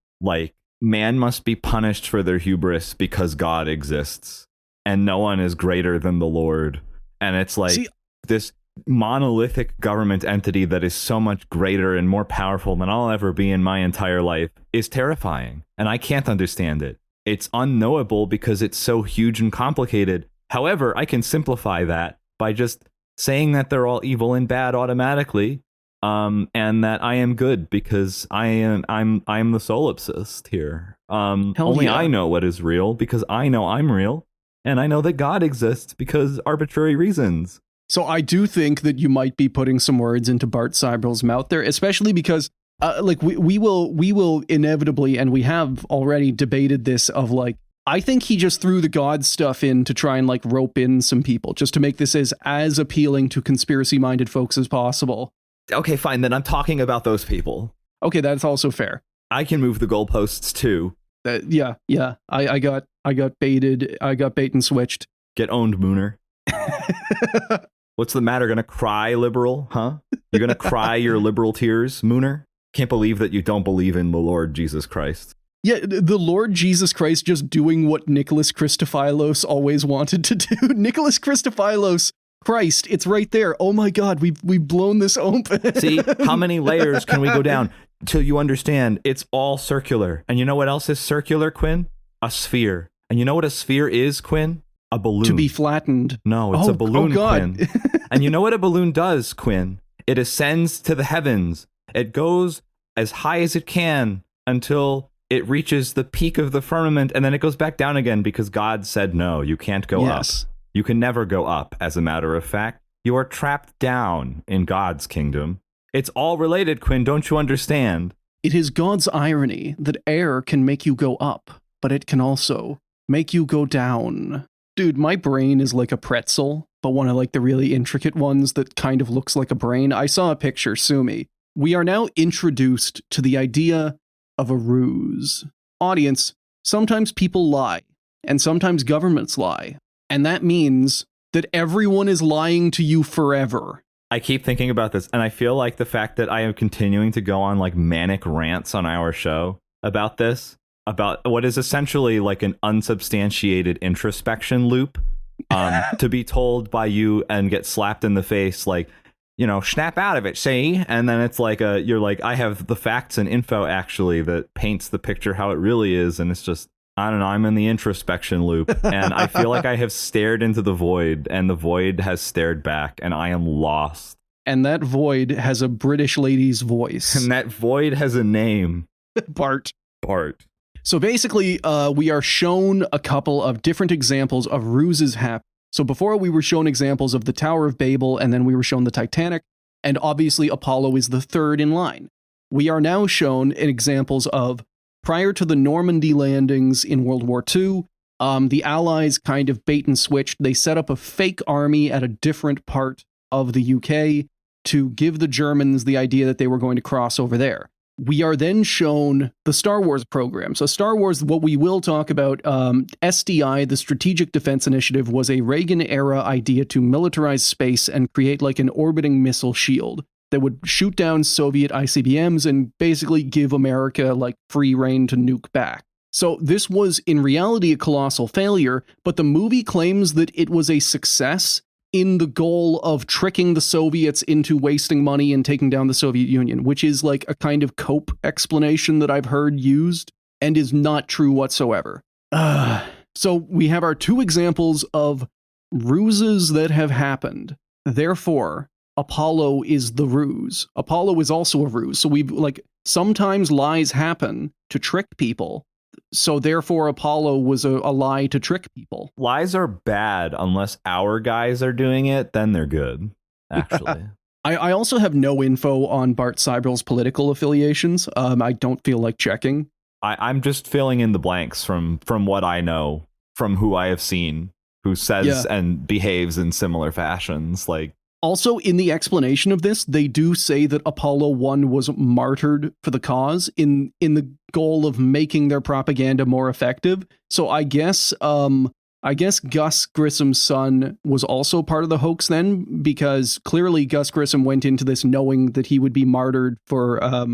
man must be punished for their hubris because God exists and no one is greater than the Lord. And it's like this monolithic government entity that is so much greater and more powerful than I'll ever be in my entire life is terrifying, and I can't understand it. It's unknowable because it's so huge and complicated. However, I can simplify that by just saying that they're all evil and bad automatically, and that I am good because I'm the solipsist here. Only I know what is real because I know I'm real, and I know that God exists because arbitrary reasons. So I do think that you might be putting some words into Bart Seibel's mouth there, especially because we will inevitably, and we have already debated this, of like, I think he just threw the God stuff in to try and like rope in some people just to make this as appealing to conspiracy minded folks as possible. Okay, fine. Then I'm talking about those people. Okay, that's also fair. I can move the goalposts too. Yeah. I got baited. I got bait and switched. Get owned, Mooner. What's the matter? Gonna cry, liberal? Huh? You're gonna cry your liberal tears, Mooner? Can't believe that you don't believe in the Lord Jesus Christ. Yeah, the Lord Jesus Christ just doing what Nicholas Christophilos always wanted to do. Nicholas Christophilos, Christ, it's right there. Oh my God, we've blown this open. See, how many layers can we go down till you understand it's all circular? And you know what else is circular, Quinn? A sphere. And you know what a sphere is, Quinn? A balloon. To be flattened. No, it's a balloon, God. Quinn. And you know what a balloon does, Quinn? It ascends to the heavens. It goes as high as it can until it reaches the peak of the firmament, and then it goes back down again because God said, no, you can't go up. You can never go up, as a matter of fact. You are trapped down in God's kingdom. It's all related, Quinn. Don't you understand? It is God's irony that air can make you go up, but it can also make you go down. Dude, my brain is like a pretzel, but one of like the really intricate ones that kind of looks like a brain. I saw a picture, sue me. We are now introduced to the idea of a ruse. Audience, sometimes people lie, and sometimes governments lie. And that means that everyone is lying to you forever. I keep thinking about this, and I feel like the fact that I am continuing to go on like manic rants on our show about this, about what is essentially like an unsubstantiated introspection loop, to be told by you and get slapped in the face like, you know, snap out of it, see? And then it's like you're like, I have the facts and info actually that paints the picture how it really is. And it's just, I don't know, I'm in the introspection loop and I feel like I have stared into the void and the void has stared back and I am lost. And that void has a British lady's voice. And that void has a name. Bart. So basically, we are shown a couple of different examples of ruses happen. So before we were shown examples of the Tower of Babel, and then we were shown the Titanic, and obviously Apollo is the third in line. We are now shown examples of, prior to the Normandy landings in World War II, the Allies kind of bait and switched. They set up a fake army at a different part of the UK to give the Germans the idea that they were going to cross over there. We are then shown the Star Wars program. So Star Wars, what we will talk about, SDI, the Strategic Defense Initiative, was a Reagan-era idea to militarize space and create like an orbiting missile shield. that would shoot down Soviet ICBMs and basically give America like free reign to nuke back. So this was in reality a colossal failure, but the movie claims that it was a success in the goal of tricking the Soviets into wasting money and taking down the Soviet Union, which is like a kind of cope explanation that I've heard used and is not true whatsoever. So we have our two examples of ruses that have happened. Therefore, Apollo is the ruse. Apollo is also a ruse. So we've like sometimes lies happen to trick people. So therefore, Apollo was a lie to trick people. Lies are bad unless our guys are doing it, then they're good, actually. I also have no info on Bart Seibel's political affiliations. I don't feel like checking. I'm just filling in the blanks from what I know, from who I have seen, who says and behaves in similar fashions. Like, also, in the explanation of this, they do say that Apollo 1 was martyred for the cause in the goal of making their propaganda more effective. So I guess Gus Grissom's son was also part of the hoax then, because clearly Gus Grissom went into this knowing that he would be martyred for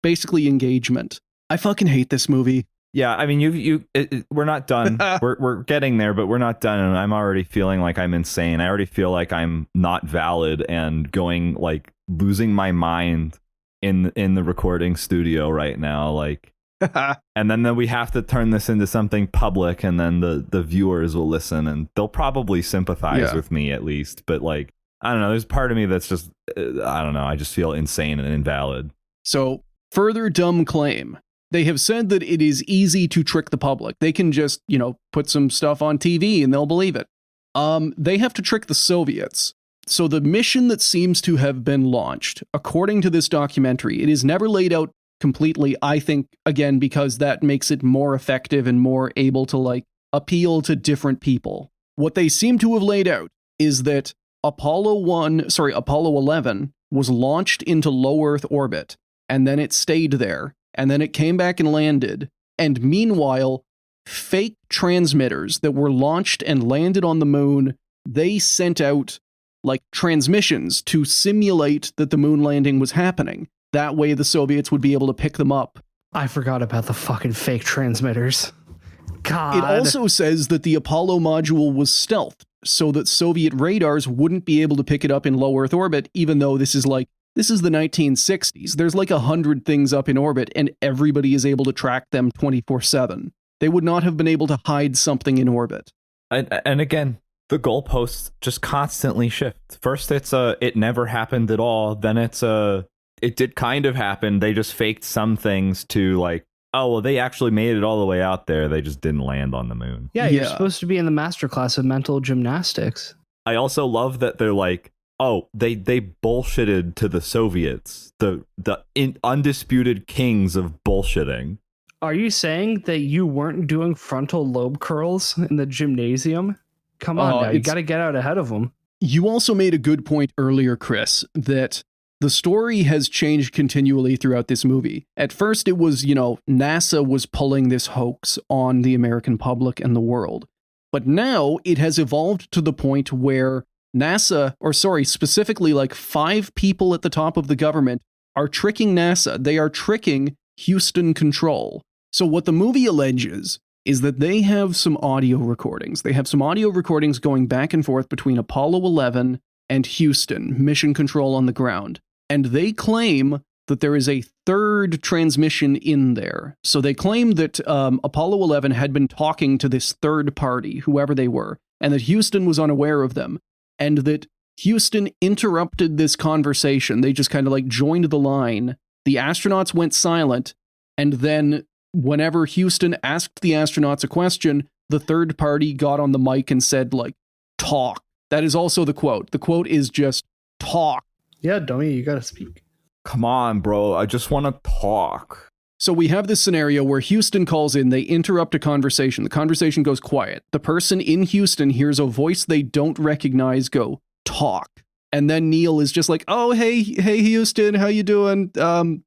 basically engagement. I fucking hate this movie. Yeah, I mean, we're not done. we're getting there, but we're not done, and I'm already feeling like I'm insane. I already feel like I'm not valid and going like losing my mind in the recording studio right now. Like, and then we have to turn this into something public, and then the viewers will listen, and they'll probably sympathize with me at least. But like, I don't know. There's part of me that's just I don't know. I just feel insane and invalid. So further dumb claim. They have said that it is easy to trick the public. They can just, put some stuff on TV and they'll believe it. They have to trick the Soviets. So the mission that seems to have been launched, according to this documentary, it is never laid out completely, I think, again, because that makes it more effective and more able to, appeal to different people. What they seem to have laid out is that Apollo 11 was launched into low Earth orbit, and then it stayed there. And then it came back and landed. And meanwhile, fake transmitters that were launched and landed on the moon, they sent out transmissions to simulate that the moon landing was happening. That way the Soviets would be able to pick them up. I forgot about the fucking fake transmitters. God. It also says that the Apollo module was stealthed so that Soviet radars wouldn't be able to pick it up in low Earth orbit, even though this is the 1960s. There's 100 things up in orbit, and everybody is able to track them 24/7. They would not have been able to hide something in orbit. And again, the goalposts just constantly shift. First, it's it never happened at all. Then it's it did kind of happen. They just faked some things to they actually made it all the way out there. They just didn't land on the moon. Yeah, you're supposed to be in the masterclass of mental gymnastics. I also love that they're they bullshitted to the Soviets, the undisputed kings of bullshitting. Are you saying that you weren't doing frontal lobe curls in the gymnasium? Come on now, you got to get out ahead of them. You also made a good point earlier, Chris, that the story has changed continually throughout this movie. At first it was, NASA was pulling this hoax on the American public and the world. But now it has evolved to the point where specifically 5 people at the top of the government are tricking NASA. They are tricking Houston Control. So what the movie alleges is that they have some audio recordings. They have some audio recordings going back and forth between Apollo 11 and Houston, Mission Control on the ground. And they claim that there is a third transmission in there. So they claim that Apollo 11 had been talking to this third party, whoever they were, and that Houston was unaware of them. And that Houston interrupted this conversation. They just kind of joined the line. The astronauts went silent. And then whenever Houston asked the astronauts a question, the third party got on the mic and said, talk. That is also the quote. The quote is just talk. Yeah, dummy, you gotta speak. Come on, bro. I just want to talk. So we have this scenario where Houston calls in, they interrupt a conversation. The conversation goes quiet. The person in Houston hears a voice they don't recognize go, talk. And then Neil is just oh, hey Houston, how you doing?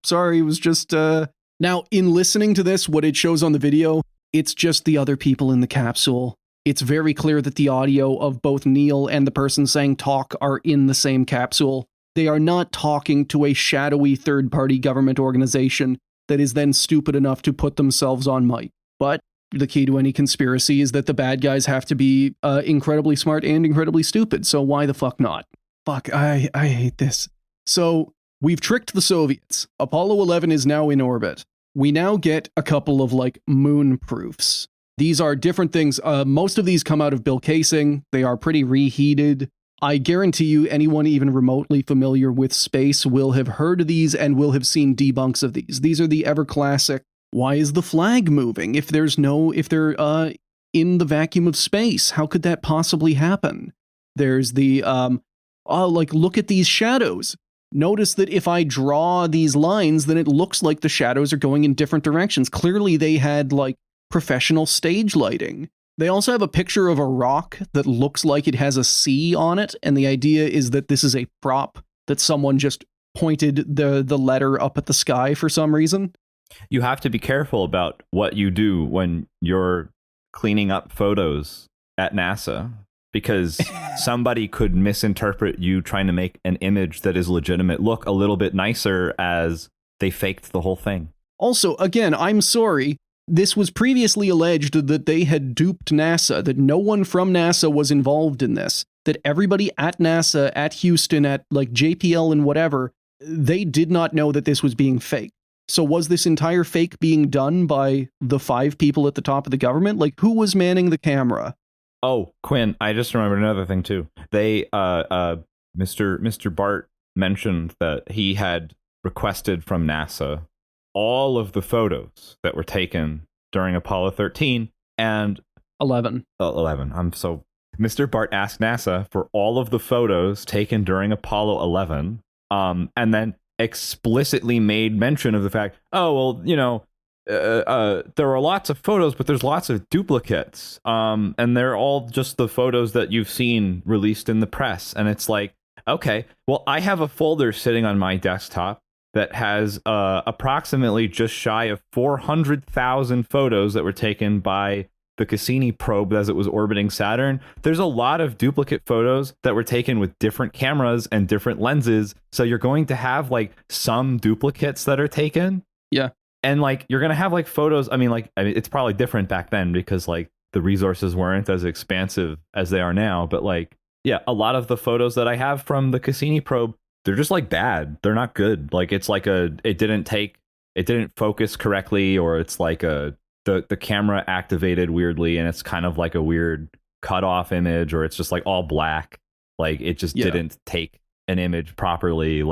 Sorry, it was just, Now, in listening to this, what it shows on the video, it's just the other people in the capsule. It's very clear that the audio of both Neil and the person saying talk are in the same capsule. They are not talking to a shadowy third-party government organization that is then stupid enough to put themselves on mic. But the key to any conspiracy is that the bad guys have to be incredibly smart and incredibly stupid, so why the fuck not? Fuck, I hate this. So, we've tricked the Soviets. Apollo 11 is now in orbit. We now get a couple of, moon proofs. These are different things. Most of these come out of Bill Casing. They are pretty reheated. I guarantee you anyone even remotely familiar with space will have heard of these and will have seen debunks of these. These are the ever classic, why is the flag moving if they're in the vacuum of space? How could that possibly happen? There's the, look at these shadows. Notice that if I draw these lines, then it looks like the shadows are going in different directions. Clearly they had, professional stage lighting. They also have a picture of a rock that looks like it has a C on it, and the idea is that this is a prop that someone just pointed the letter up at the sky for some reason. You have to be careful about what you do when you're cleaning up photos at NASA, because somebody could misinterpret you trying to make an image that is legitimate look a little bit nicer as they faked the whole thing. Also, again, I'm sorry. This was previously alleged that they had duped NASA, that no one from NASA was involved in this, that everybody at NASA, at Houston, at JPL and whatever, they did not know that this was being faked. So was this entire fake being done by the 5 people at the top of the government? Who was manning the camera? Oh, Quinn, I just remembered another thing too. They, Mr. Bart mentioned that he had requested from NASA all of the photos that were taken during Apollo 13 and 11. 11. Mr. Bart asked NASA for all of the photos taken during Apollo 11, and then explicitly made mention of the fact, there are lots of photos, but there's lots of duplicates, and they're all just the photos that you've seen released in the press. And it's like, okay, well, I have a folder sitting on my desktop that has approximately just shy of 400,000 photos that were taken by the Cassini probe as it was orbiting Saturn. There's a lot of duplicate photos that were taken with different cameras and different lenses. So you're going to have some duplicates that are taken. Yeah. And you're going to have photos. I mean, it's probably different back then because the resources weren't as expansive as they are now. But a lot of the photos that I have from the Cassini probe, they're just bad. They're not good. It didn't focus correctly, or it's the camera activated weirdly, and it's kind of like a weird cutoff image, or it's just all black. It just didn't take an image properly.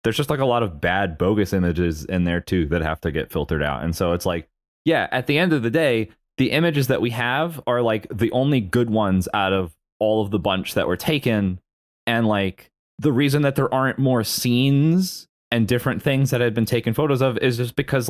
There's just a lot of bad bogus images in there too that have to get filtered out. And so it's at the end of the day, the images that we have are the only good ones out of all of the bunch that were taken. And the reason that there aren't more scenes and different things that had been taken photos of is just because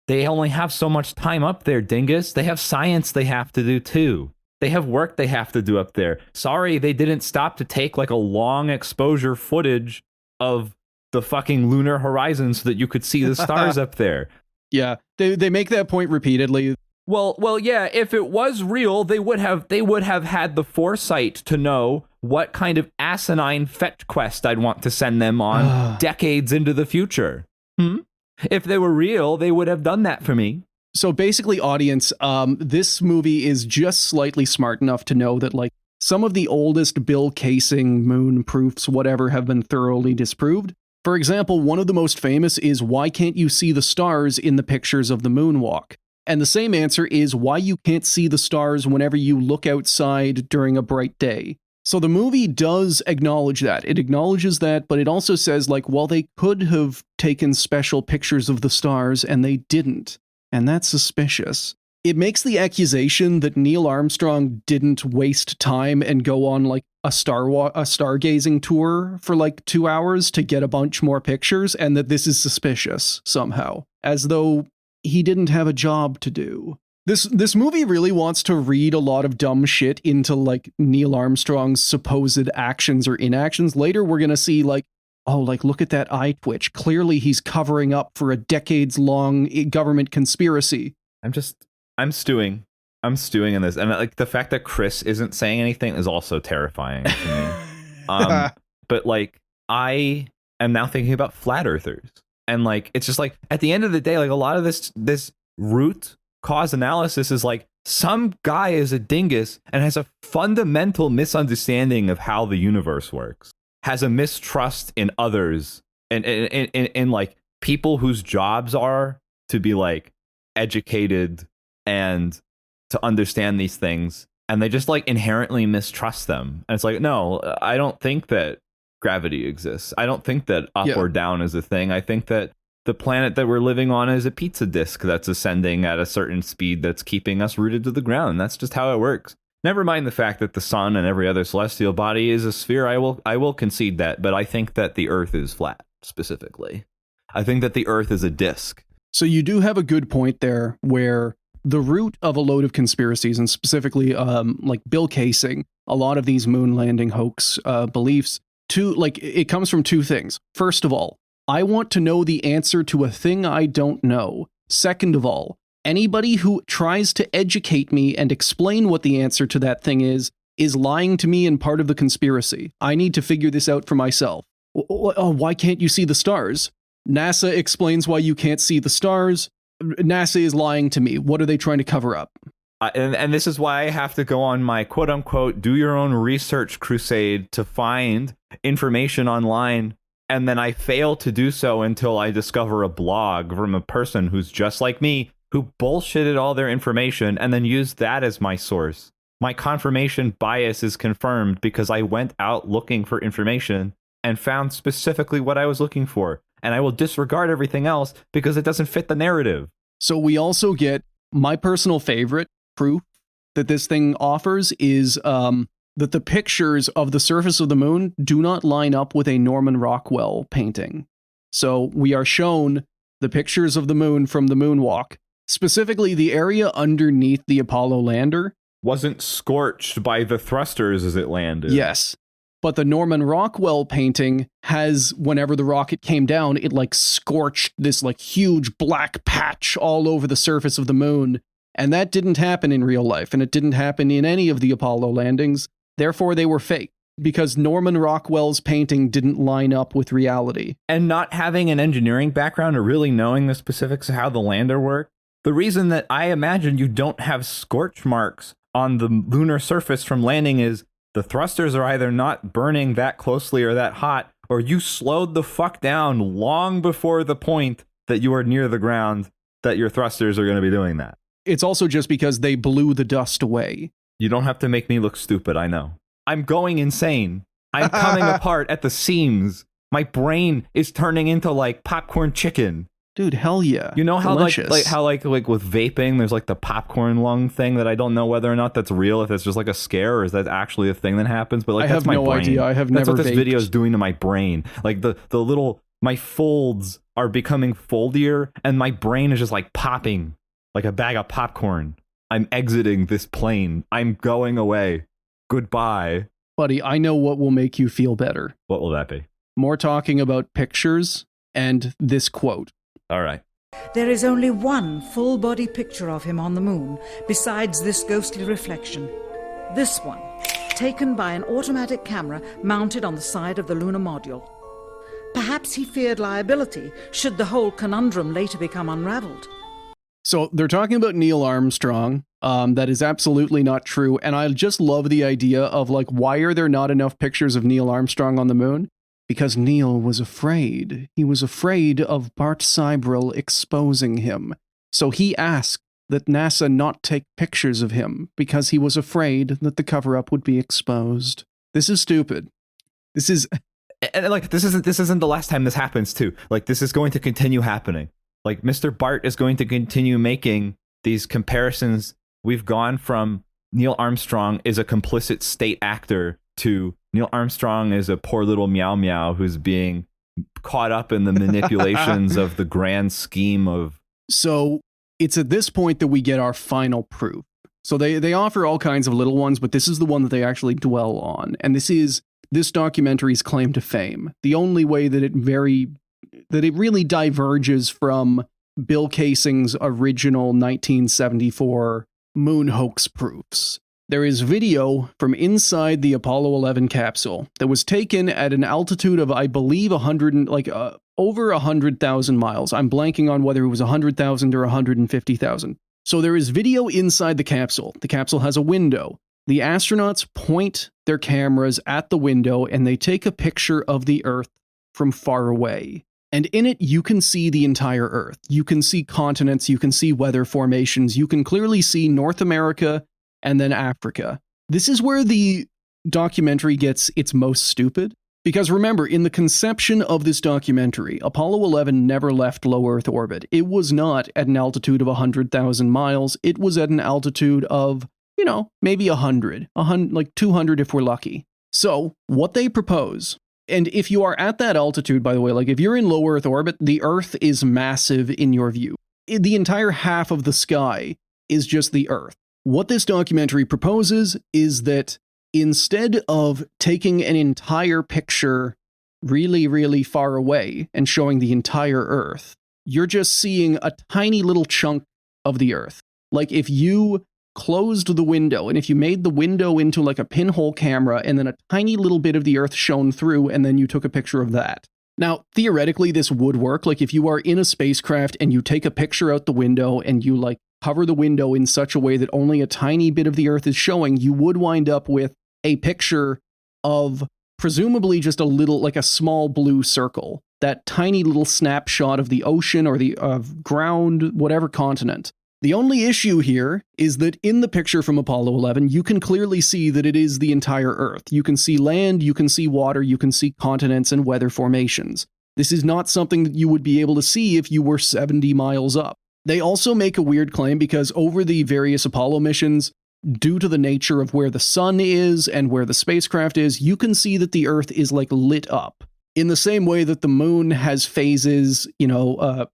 they only have so much time up there, dingus. They have science they have to do too. They have work they have to do up there. Sorry, they didn't stop to take a long exposure footage of the fucking lunar horizon so that you could see the stars up there. Yeah, they make that point repeatedly. Well, yeah. If it was real, they would have had the foresight to know what kind of asinine fetch quest I'd want to send them on decades into the future. If they were real, they would have done that for me. So basically, audience, this movie is just slightly smart enough to know that some of the oldest Bill Casing moon proofs, whatever, have been thoroughly disproved. For example, one of the most famous is why can't you see the stars in the pictures of the moonwalk? And the same answer is why you can't see the stars whenever you look outside during a bright day. So the movie does acknowledge that. It acknowledges that, but it also says, well, they could have taken special pictures of the stars and they didn't. And that's suspicious. It makes the accusation that Neil Armstrong didn't waste time and go on a stargazing tour for 2 hours to get a bunch more pictures, and that this is suspicious somehow, as though he didn't have a job to do. This movie really wants to read a lot of dumb shit into Neil Armstrong's supposed actions or inactions. Later we're going to see look at that eye twitch. Clearly he's covering up for a decades-long government conspiracy. I'm stewing in this. And the fact that Chris isn't saying anything is also terrifying to me. But I am now thinking about flat earthers. And like, it's just like, at the end of the day, like a lot of this root cause analysis is like, some guy is a dingus and has a fundamental misunderstanding of how the universe works, has a mistrust in others and like people whose jobs are to be like educated and to understand these things. And they just like inherently mistrust them. And it's like, no, I don't think that gravity exists. I don't think that up or down is a thing. I think that the planet that we're living on is a pizza disk that's ascending at a certain speed that's keeping us rooted to the ground. That's just how it works. Never mind the fact that the sun and every other celestial body is a sphere. I will concede that, but I think that the Earth is flat, specifically. I think that the Earth is a disk. So you do have a good point there, where the root of a load of conspiracies, and specifically like Bill casing a lot of these moon landing hoax beliefs, it comes from two things. First of all, I want to know the answer to a thing I don't know. Second of all, anybody who tries to educate me and explain what the answer to that thing is lying to me and part of the conspiracy. I need to figure this out for myself. Oh, why can't you see the stars? NASA explains why you can't see the stars. NASA is lying to me. What are they trying to cover up? And this is why I have to go on my quote unquote do your own research crusade to find information online. And then I fail to do so until I discover a blog from a person who's just like me, who bullshitted all their information and then used that as my source. My confirmation bias is confirmed because I went out looking for information and found specifically what I was looking for. And I will disregard everything else because it doesn't fit the narrative. So we also get my personal favorite proof that this thing offers is that the pictures of the surface of the moon do not line up with a Norman Rockwell painting. So we are shown the pictures of the moon from the moonwalk, specifically the area underneath the Apollo lander. Wasn't scorched by the thrusters as it landed. Yes. But the Norman Rockwell painting has, whenever the rocket came down, it like scorched this like huge black patch all over the surface of the moon. And that didn't happen in real life, and it didn't happen in any of the Apollo landings. Therefore, they were fake, because Norman Rockwell's painting didn't line up with reality. And not having an engineering background or really knowing the specifics of how the lander worked, the reason that I imagine you don't have scorch marks on the lunar surface from landing is the thrusters are either not burning that closely or that hot, or you slowed the fuck down long before the point that you are near the ground that your thrusters are going to be doing that. It's also just because they blew the dust away. You don't have to make me look stupid, I know. I'm going insane. I'm coming apart at the seams. My brain is turning into like popcorn chicken. Dude, hell yeah. You know how delicious. like with vaping, there's like the popcorn lung thing that I don't know whether or not that's real, if it's just like a scare or is that actually a thing that happens. But like I that's have my no brain. idea. I have that's never what this vaped. video is doing to my brain. Like the little my folds are becoming foldier and my brain is just like popping like a bag of popcorn. I'm exiting this plane. I'm going away. Goodbye. Buddy, I know what will make you feel better. What will that be? More talking about pictures and this quote. All right. There is only one full-body picture of him on the moon, besides this ghostly reflection. This one, taken by an automatic camera mounted on the side of the lunar module. Perhaps he feared liability should the whole conundrum later become unraveled. So they're talking about Neil Armstrong. That is absolutely not true. And I just love the idea of like, why are there not enough pictures of Neil Armstrong on the moon? Because Neil was afraid. He was afraid of Bart Sibrel exposing him. So he asked that NASA not take pictures of him because he was afraid that the cover-up would be exposed. This is stupid. This is... And like, this isn't the last time this happens too. Like, this is going to continue happening. Like, Mr. Bart is going to continue making these comparisons. We've gone from Neil Armstrong is a complicit state actor to Neil Armstrong is a poor little meow meow who's being caught up in the manipulations of the grand scheme of... So it's at this point that we get our final proof. So they offer all kinds of little ones, but this is the one that they actually dwell on. And this documentary's claim to fame. The only way that it really diverges from Bill Casing's original 1974 Moon Hoax proofs. There is video from inside the Apollo 11 capsule that was taken at an altitude of, I believe, over 100,000 miles. I'm blanking on whether it was 100,000 or 150,000. So there is video inside the capsule. The capsule has a window. The astronauts point their cameras at the window and they take a picture of the Earth from far away. And in it, you can see the entire Earth. You can see continents, you can see weather formations, you can clearly see North America and then Africa. This is where the documentary gets its most stupid. Because remember, in the conception of this documentary, Apollo 11 never left low Earth orbit. It was not at an altitude of 100,000 miles. It was at an altitude of, maybe 100, like 200 if we're lucky. So what they propose, and if you are at that altitude, by the way, like if you're in low Earth orbit, the Earth is massive in your view. The entire half of the sky is just the Earth. What this documentary proposes is that instead of taking an entire picture really, really far away and showing the entire Earth, you're just seeing a tiny little chunk of the Earth. Like if you closed the window and if you made the window into like a pinhole camera and then a tiny little bit of the Earth shone through and then you took a picture of that. Now, theoretically, this would work. Like if you are in a spacecraft and you take a picture out the window and you cover the window in such a way that only a tiny bit of the Earth is showing, you would wind up with a picture of presumably just a small blue circle, that tiny little snapshot of the ocean or the ground, whatever continent. The only issue here is that in the picture from Apollo 11, you can clearly see that it is the entire Earth. You can see land, you can see water, you can see continents and weather formations. This is not something that you would be able to see if you were 70 miles up. They also make a weird claim because over the various Apollo missions, due to the nature of where the sun is and where the spacecraft is, you can see that the Earth is lit up. In the same way that the moon has phases,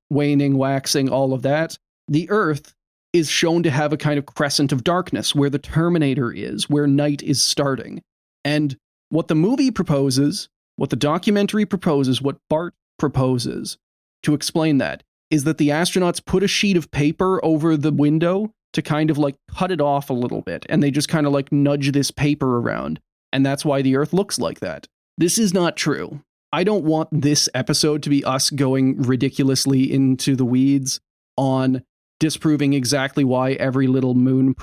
waning, waxing, all of that, the Earth is shown to have a kind of crescent of darkness where the Terminator is, where night is starting. And what the movie proposes, what the documentary proposes, what Bart proposes to explain that is that the astronauts put a sheet of paper over the window to kind of cut it off a little bit. And they just kind of nudge this paper around. And that's why the Earth looks like that. This is not true. I don't want this episode to be us going ridiculously into the weeds on disproving exactly why every little moon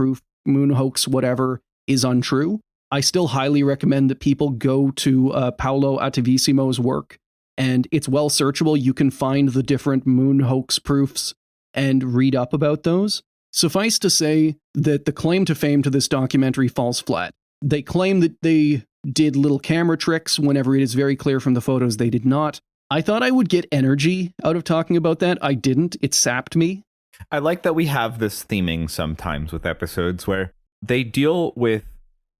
hoax, whatever, is untrue. I still highly recommend that people go to Paolo Attivissimo's work, and it's well searchable. You can find the different moon hoax proofs and read up about those. Suffice to say that the claim to fame to this documentary falls flat. They claim that they did little camera tricks whenever it is very clear from the photos they did not. I thought I would get energy out of talking about that. I didn't. It sapped me. I like that we have this theming sometimes with episodes where they deal with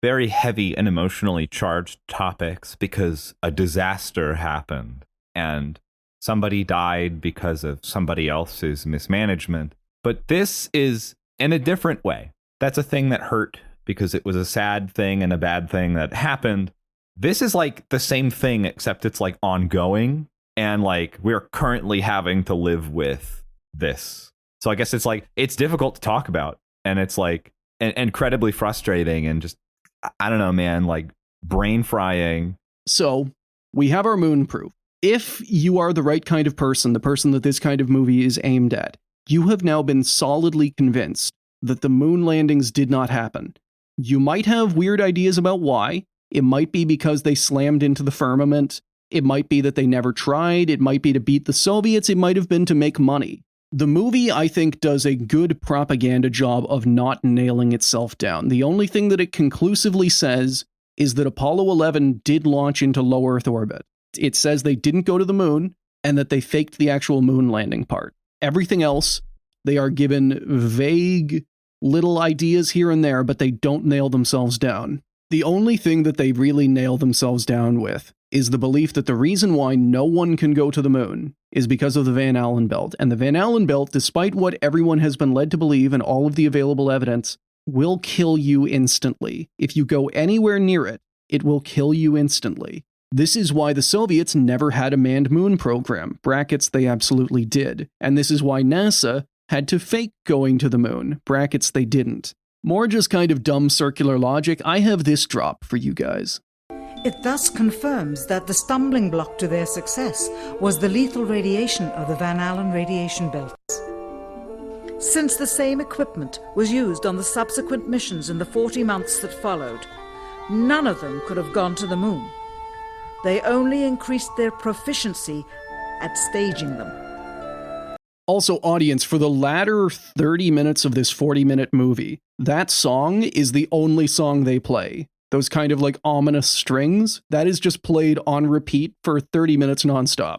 very heavy and emotionally charged topics because a disaster happened and somebody died because of somebody else's mismanagement. But this is in a different way. That's a thing that hurt because it was a sad thing and a bad thing that happened. This is the same thing, except it's ongoing and we're currently having to live with this. So I guess it's difficult to talk about, and it's incredibly frustrating and just, I don't know, man, brain frying. So we have our moon proof. If you are the right kind of person, the person that this kind of movie is aimed at, you have now been solidly convinced that the moon landings did not happen. You might have weird ideas about why. It might be because they slammed into the firmament. It might be that they never tried. It might be to beat the Soviets. It might have been to make money. The movie, I think, does a good propaganda job of not nailing itself down. The only thing that it conclusively says is that Apollo 11 did launch into low Earth orbit. It says they didn't go to the moon and that they faked the actual moon landing part. Everything else, they are given vague little ideas here and there, but they don't nail themselves down. The only thing that they really nail themselves down with is the belief that the reason why no one can go to the moon is because of the Van Allen belt. And the Van Allen belt, despite what everyone has been led to believe and all of the available evidence, will kill you instantly. If you go anywhere near it, it will kill you instantly. This is why the Soviets never had a manned moon program. Brackets, they absolutely did. And this is why NASA had to fake going to the moon. Brackets, they didn't. More just kind of dumb circular logic. I have this drop for you guys. It thus confirms that the stumbling block to their success was the lethal radiation of the Van Allen radiation belts. Since the same equipment was used on the subsequent missions in the 40 months that followed, none of them could have gone to the moon. They only increased their proficiency at staging them. Also, audience, for the latter 30 minutes of this 40-minute movie, that song is the only song they play. Those kind of like ominous strings, that is just played on repeat for 30 minutes nonstop.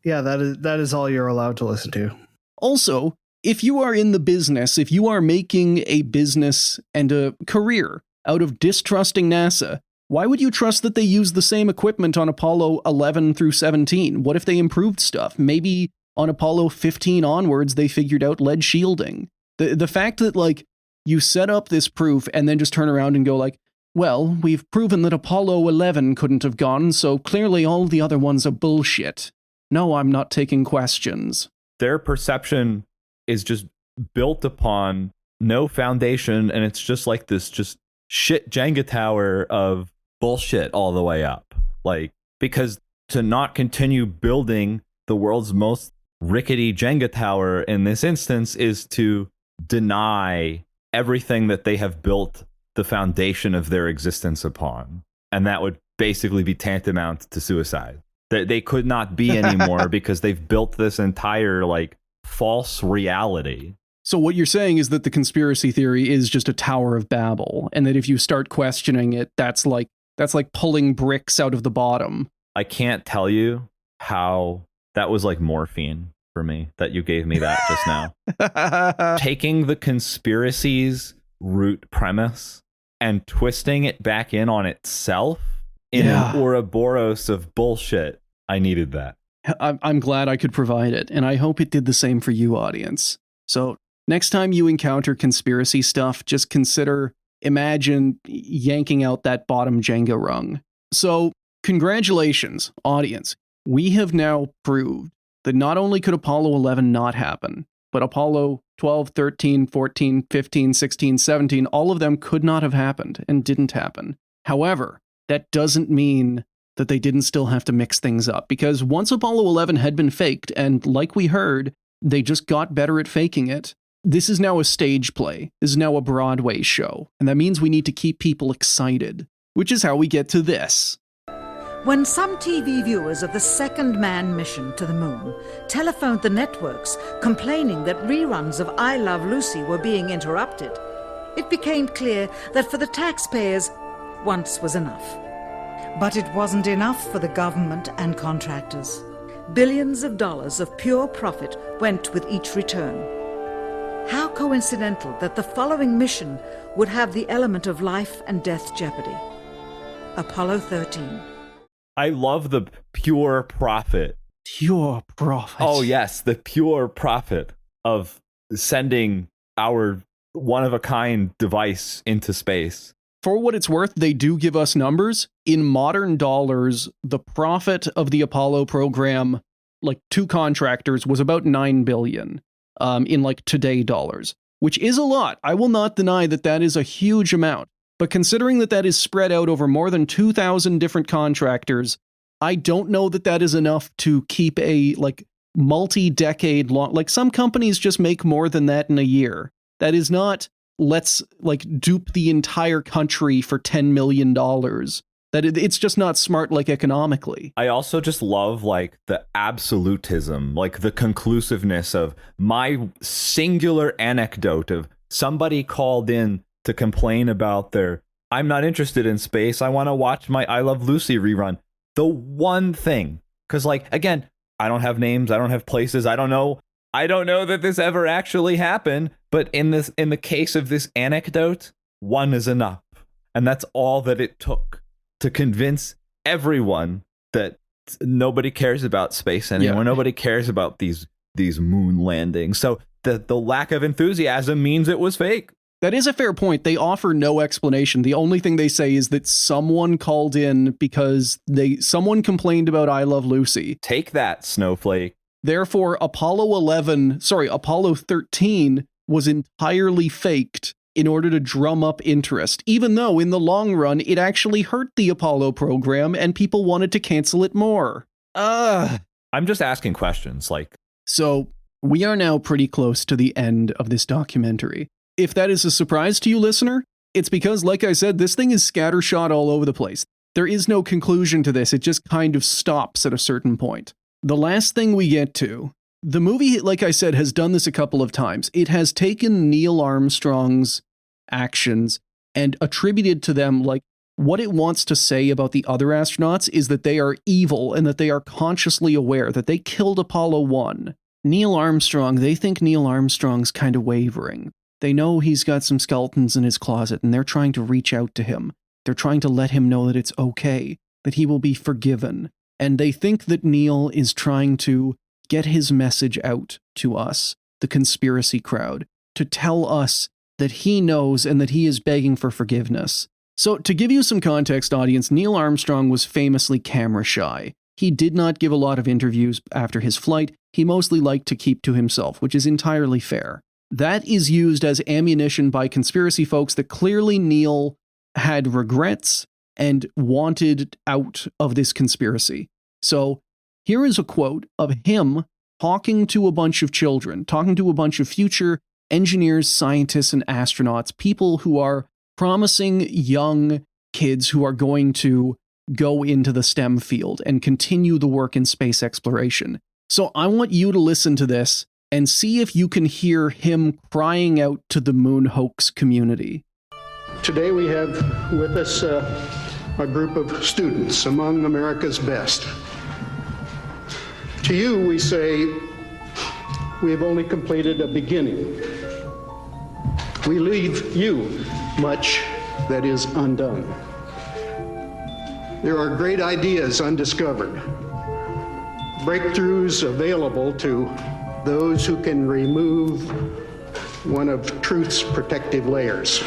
Yeah, that is all you're allowed to listen to. Also, if you are in the business, if you are making a business and a career out of distrusting NASA, why would you trust that they use the same equipment on Apollo 11 through 17? What if they improved stuff? Maybe on Apollo 15 onwards, they figured out lead shielding. The fact that, like, you set up this proof and then just turn around and go like, well, we've proven that Apollo 11 couldn't have gone, so clearly all the other ones are bullshit. No, I'm not taking questions. Their perception is just built upon no foundation, and it's just like this just shit Jenga tower of bullshit all the way up. Like, because to not continue building the world's most rickety Jenga tower in this instance is to deny everything that they have built the foundation of their existence upon. And that would basically be tantamount to suicide. They could not be anymore because they've built this entire, like, false reality. So what you're saying is that the conspiracy theory is just a Tower of Babel, and that if you start questioning it, that's like pulling bricks out of the bottom. I can't tell you how that was like morphine for me, that you gave me that just now. Taking the conspiracy's root premise and twisting it back in on itself in an Ouroboros of bullshit. I needed that. I'm glad I could provide it, and I hope it did the same for you, audience. So next time you encounter conspiracy stuff, just imagine yanking out that bottom Jenga rung. So congratulations, audience. We have now proved that not only could Apollo 11 not happen, but Apollo 12, 13, 14, 15, 16, 17, all of them could not have happened and didn't happen. However, that doesn't mean that they didn't still have to mix things up, because once Apollo 11 had been faked, and like we heard, they just got better at faking it, this is now a stage play. This is now a Broadway show, and that means we need to keep people excited, which is how we get to this. When some TV viewers of the second manned mission to the moon telephoned the networks complaining that reruns of I Love Lucy were being interrupted, it became clear that for the taxpayers, once was enough. But it wasn't enough for the government and contractors. Billions of dollars of pure profit went with each return. How coincidental that the following mission would have the element of life and death jeopardy. Apollo 13. I love the pure profit. Pure profit. Oh, yes, the pure profit of sending our one-of-a-kind device into space. For what it's worth, they do give us numbers. In modern dollars, the profit of the Apollo program, like two contractors, was about $9 billion in like today dollars, which is a lot. I will not deny that that is a huge amount. But considering that that is spread out over more than 2,000 different contractors, I don't know that that is enough to keep a like multi-decade long, like some companies just make more than that in a year. That is not, let's like dupe the entire country for $10 million. It's just not smart, like economically. I also just love like the absolutism, like the conclusiveness of my singular anecdote of somebody called in to complain about their, I'm not interested in space, I want to watch my I Love Lucy rerun. The one thing, because like, again, I don't have names, I don't have places, I don't know that this ever actually happened, but in the case of this anecdote, one is enough. And that's all that it took to convince everyone that nobody cares about space anymore. Yeah. Nobody cares about these moon landings. So the lack of enthusiasm means it was fake. That is a fair point. They offer no explanation. The only thing they say is that someone called in because someone complained about I Love Lucy. Take that, snowflake. Therefore, Apollo 13 was entirely faked in order to drum up interest, even though in the long run it actually hurt the Apollo program and people wanted to cancel it more. I'm just asking questions. So we are now pretty close to the end of this documentary. If that is a surprise to you, listener, it's because, like I said, this thing is scattershot all over the place. There is no conclusion to this. It just kind of stops at a certain point. The last thing we get to, the movie, like I said, has done this a couple of times. It has taken Neil Armstrong's actions and attributed to them, like, what it wants to say about the other astronauts is that they are evil and that they are consciously aware that they killed Apollo 1. Neil Armstrong, they think Neil Armstrong's kind of wavering. They know he's got some skeletons in his closet and they're trying to reach out to him. They're trying to let him know that it's okay, that he will be forgiven. And they think that Neil is trying to get his message out to us, the conspiracy crowd, to tell us that he knows and that he is begging for forgiveness. So to give you some context, audience, Neil Armstrong was famously camera shy. He did not give a lot of interviews after his flight. He mostly liked to keep to himself, which is entirely fair. That is used as ammunition by conspiracy folks that clearly Neil had regrets and wanted out of this conspiracy. So here is a quote of him talking to a bunch of children, talking to a bunch of future engineers, scientists, and astronauts, people who are promising young kids who are going to go into the STEM field and continue the work in space exploration. So I want you to listen to this and see if you can hear him crying out to the Moon Hoax community. Today we have with us a group of students among America's best. To you we say, we have only completed a beginning. We leave you much that is undone. There are great ideas undiscovered, breakthroughs available to those who can remove one of truth's protective layers.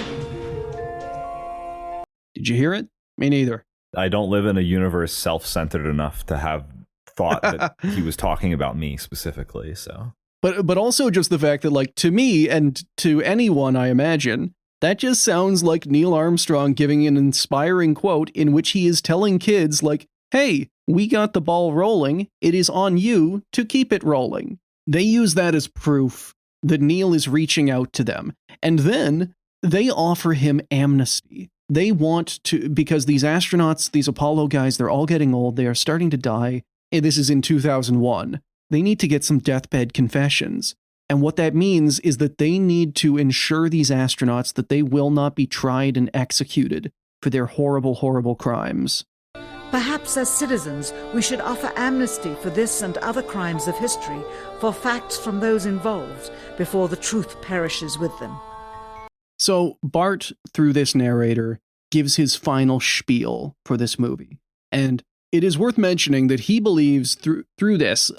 Did you hear it? Me neither. I don't live in a universe self-centered enough to have thought that he was talking about me specifically, so. But also just the fact that, like, to me and to anyone, I imagine, that just sounds like Neil Armstrong giving an inspiring quote in which he is telling kids, like, hey, we got the ball rolling. It is on you to keep it rolling. They use that as proof that Neil is reaching out to them. And then they offer him amnesty. They want to, because these astronauts, these Apollo guys, they're all getting old. They are starting to die. And this is in 2001. They need to get some deathbed confessions. And what that means is that they need to ensure these astronauts that they will not be tried and executed for their horrible, horrible crimes. Perhaps as citizens, we should offer amnesty for this and other crimes of history, for facts from those involved, before the truth perishes with them. So Bart, through this narrator, gives his final spiel for this movie. And it is worth mentioning that he believes through this,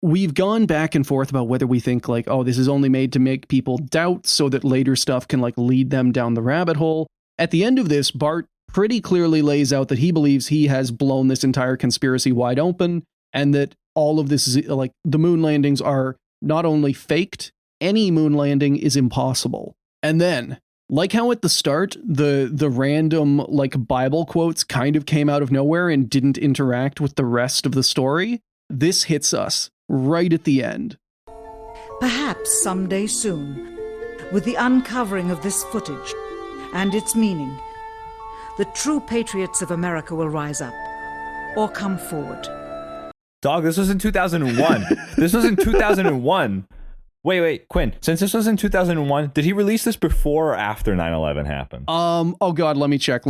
we've gone back and forth about whether we think, like, oh, this is only made to make people doubt so that later stuff can, like, lead them down the rabbit hole. At the end of this, Bart pretty clearly lays out that he believes he has blown this entire conspiracy wide open, and that all of this is, like, the moon landings are not only faked, any moon landing is impossible. And then, like how at the start, the random, like, Bible quotes kind of came out of nowhere and didn't interact with the rest of the story, this hits us right at the end. Perhaps someday soon, with the uncovering of this footage and its meaning, the true patriots of America will rise up or come forward. Dog, this was in 2001. This was in 2001. Wait, Quinn, since this was in 2001, did he release this before or after 9/11 happened? Oh God, let me check.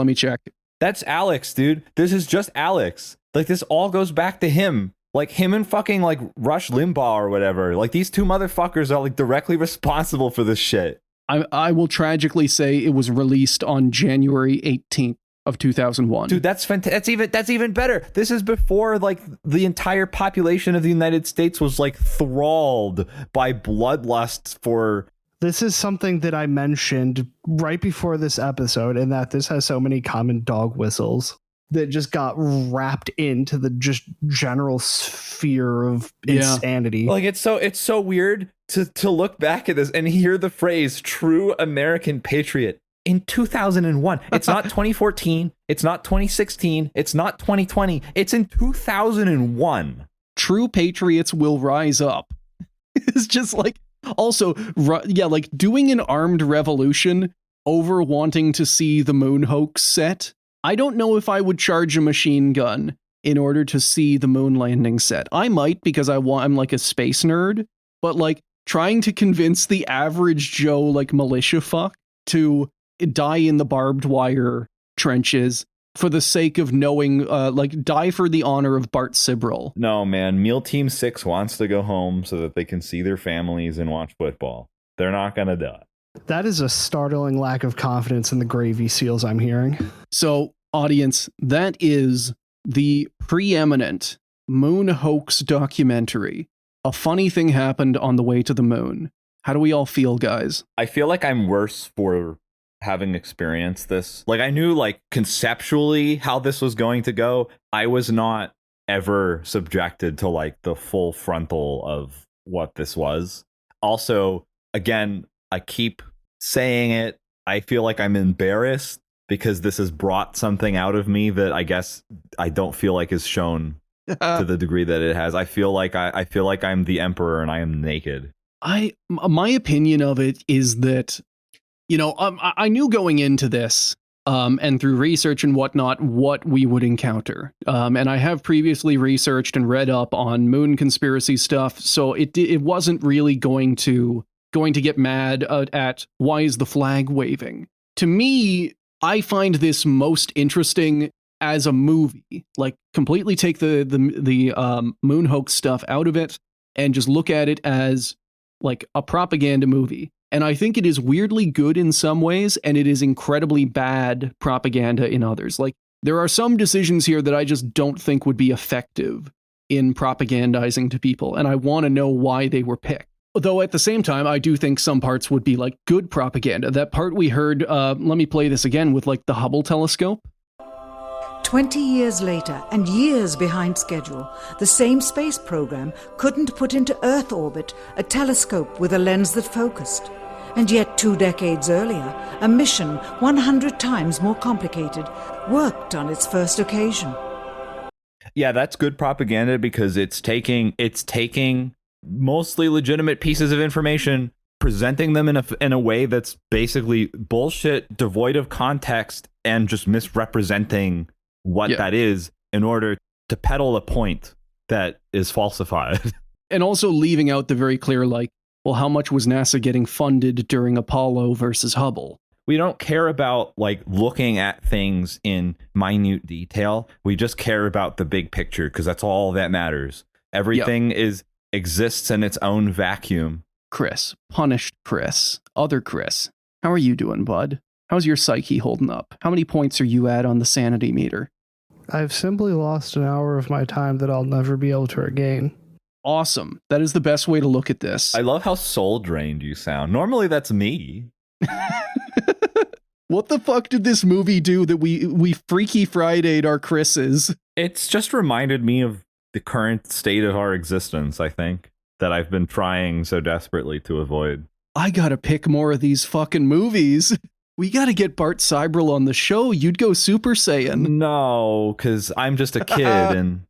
That's Alex, dude. This is just Alex. Like, this all goes back to him. Like, him and fucking, like, Rush Limbaugh or whatever. Like, these two motherfuckers are, like, directly responsible for this shit. I will tragically say it was released on January 18th of 2001. Dude, that's fantastic. That's even better. This is before, like, the entire population of the United States was, like, thralled by bloodlust for... This is something that I mentioned right before this episode, in that this has so many common dog whistles. that just got wrapped into the just general sphere of insanity. Like it's so weird to look back at this and hear the phrase "true American patriot" in 2001. It's not 2014. It's not 2016. It's not 2020. It's in 2001. True patriots will rise up. It's just like, also, like doing an armed revolution over wanting to see the Moon Hoax set. I don't know if I would charge a machine gun in order to see the moon landing set. I might, because I'm like a space nerd, but like trying to convince the average Joe like militia fuck to die in the barbed wire trenches for the sake of knowing, like die for the honor of Bart Sibrel. No, man, Meal Team 6 wants to go home so that they can see their families and watch football. They're not going to die. That is a startling lack of confidence in the Gravy Seals I'm hearing. So, audience, that is the preeminent Moon Hoax documentary. A funny thing happened on the way to the moon. How do we all feel, guys? I feel like I'm worse for having experienced this. Like, I knew, like, conceptually how this was going to go. I was not ever subjected to, like, the full frontal of what this was. Also, again, I keep saying it. I feel like I'm embarrassed because this has brought something out of me that I guess I don't feel like is shown to the degree that it has. I feel like I'm the emperor and I am naked. My opinion of it is that, you know, I knew going into this and through research and whatnot what we would encounter. And I have previously researched and read up on moon conspiracy stuff, so it wasn't really going to get mad at why is the flag waving. To me, I find this most interesting as a movie. Like, completely take the Moon Hoax stuff out of it and just look at it as like a propaganda movie. And I think it is weirdly good in some ways, and it is incredibly bad propaganda in others. Like, there are some decisions here that I just don't think would be effective in propagandizing to people, and I want to know why they were picked. Though at the same time, I do think some parts would be like good propaganda. That part we heard, let me play this again with like the Hubble telescope. 20 years later, and years behind schedule, the same space program couldn't put into Earth orbit a telescope with a lens that focused. And yet 2 decades earlier, a mission 100 times more complicated worked on its first occasion. Yeah, that's good propaganda because it's taking mostly legitimate pieces of information, presenting them in a way that's basically bullshit, devoid of context, and just misrepresenting what that is in order to peddle a point that is falsified. And also leaving out the very clear, like, well, how much was NASA getting funded during Apollo versus Hubble? We don't care about like looking at things in minute detail. We just care about the big picture because that's all that matters. Everything exists in its own vacuum. Chris, punished Chris, other Chris, how are you doing, bud? How's your psyche holding up? How many points are you at on the sanity meter? I've simply lost an hour of my time that I'll never be able to regain. Awesome. That is the best way to look at this. I love how soul drained you sound. Normally that's me. What the fuck did this movie do that we Freaky Friday'd our Chris's? It's just reminded me of the current state of our existence, I think, that I've been trying so desperately to avoid. I gotta pick more of these fucking movies. We gotta get Bart Sibrel on the show. You'd go Super Saiyan. No, because I'm just a kid, and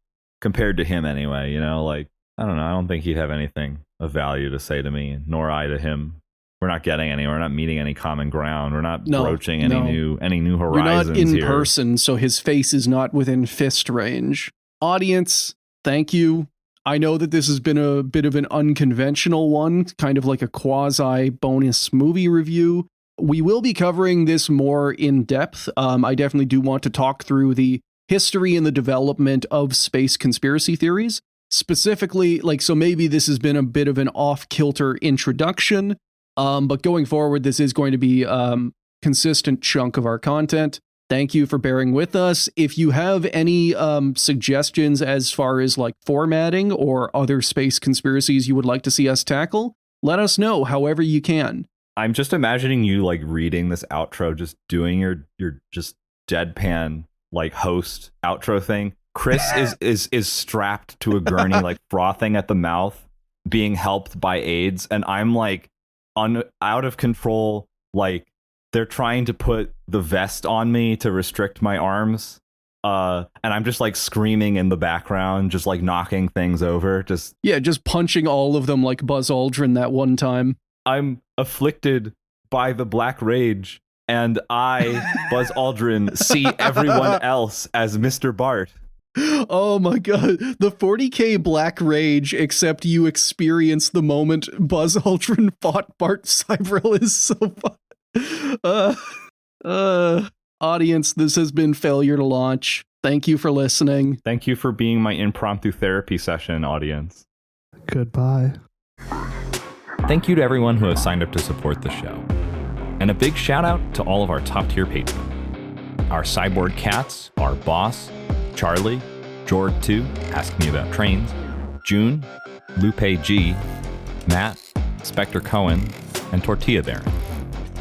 compared to him anyway, you know, like, I don't know. I don't think he'd have anything of value to say to me, nor I to him. We're not getting anywhere. We're not meeting any common ground. We're not broaching any new horizons. You're not in here. person, so his face is not within fist range. Audience, thank you. I know that this has been a bit of an unconventional one, kind of like a quasi bonus movie review. We will be covering this more in depth. I definitely do want to talk through the history and the development of space conspiracy theories. Specifically, like, so maybe this has been a bit of an off-kilter introduction, but going forward, this is going to be consistent chunk of our content. Thank you for bearing with us. If you have any suggestions as far as like formatting or other space conspiracies you would like to see us tackle, let us know however you can. I'm just imagining you like reading this outro, just doing your just deadpan like host outro thing. Chris is strapped to a gurney, like frothing at the mouth, being helped by aides, and I'm like out of control. Like they're trying to put the vest on me to restrict my arms, and I'm just like screaming in the background, just like knocking things over. Just punching all of them like Buzz Aldrin that one time. I'm afflicted by the black rage, and I, Buzz Aldrin, see everyone else as Mr. Bart. Oh my god, the 40K Black Rage, except you experience the moment Buzz Aldrin fought Bart Cyberill is so fun. Audience, this has been Failure to Launch. Thank you for listening. Thank you for being my impromptu therapy session, audience. Goodbye. Thank you to everyone who has signed up to support the show. And a big shout out to all of our top tier patrons. Our cyborg cats are Boss, Charlie, Jord2, Ask Me About Trains, June, Lupe G, Matt, Spectre Cohen, and Tortilla Baron.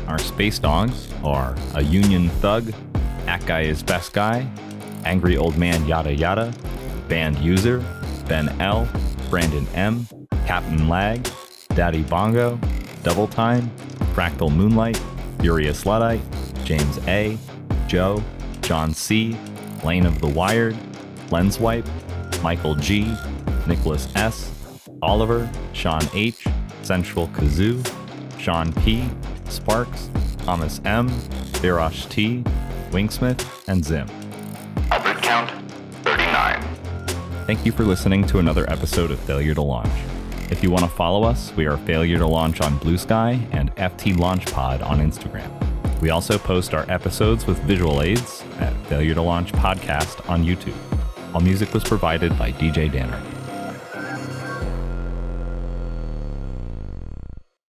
Our space dogs are A Union Thug, That Guy Is Best Guy, Angry Old Man Yada Yada, Band User, Ben L, Brandon M, Captain Lag, Daddy Bongo, Double Time, Fractal Moonlight, Furious Luddite, James A, Joe, John C, Lane of the Wired, Lens Wipe, Michael G, Nicholas S, Oliver, Sean H, Sensual Kazoo, Sean P, Sparks, Thomas M, Virosh T, Wingsmith, and Zim. Output count 39. Thank you for listening to another episode of Failure to Launch. If you want to follow us, we are Failure to Launch on Blue Sky and FT Launch Pod on Instagram. We also post our episodes with visual aids at Failure to Launch Podcast on YouTube. All music was provided by DJ Danner.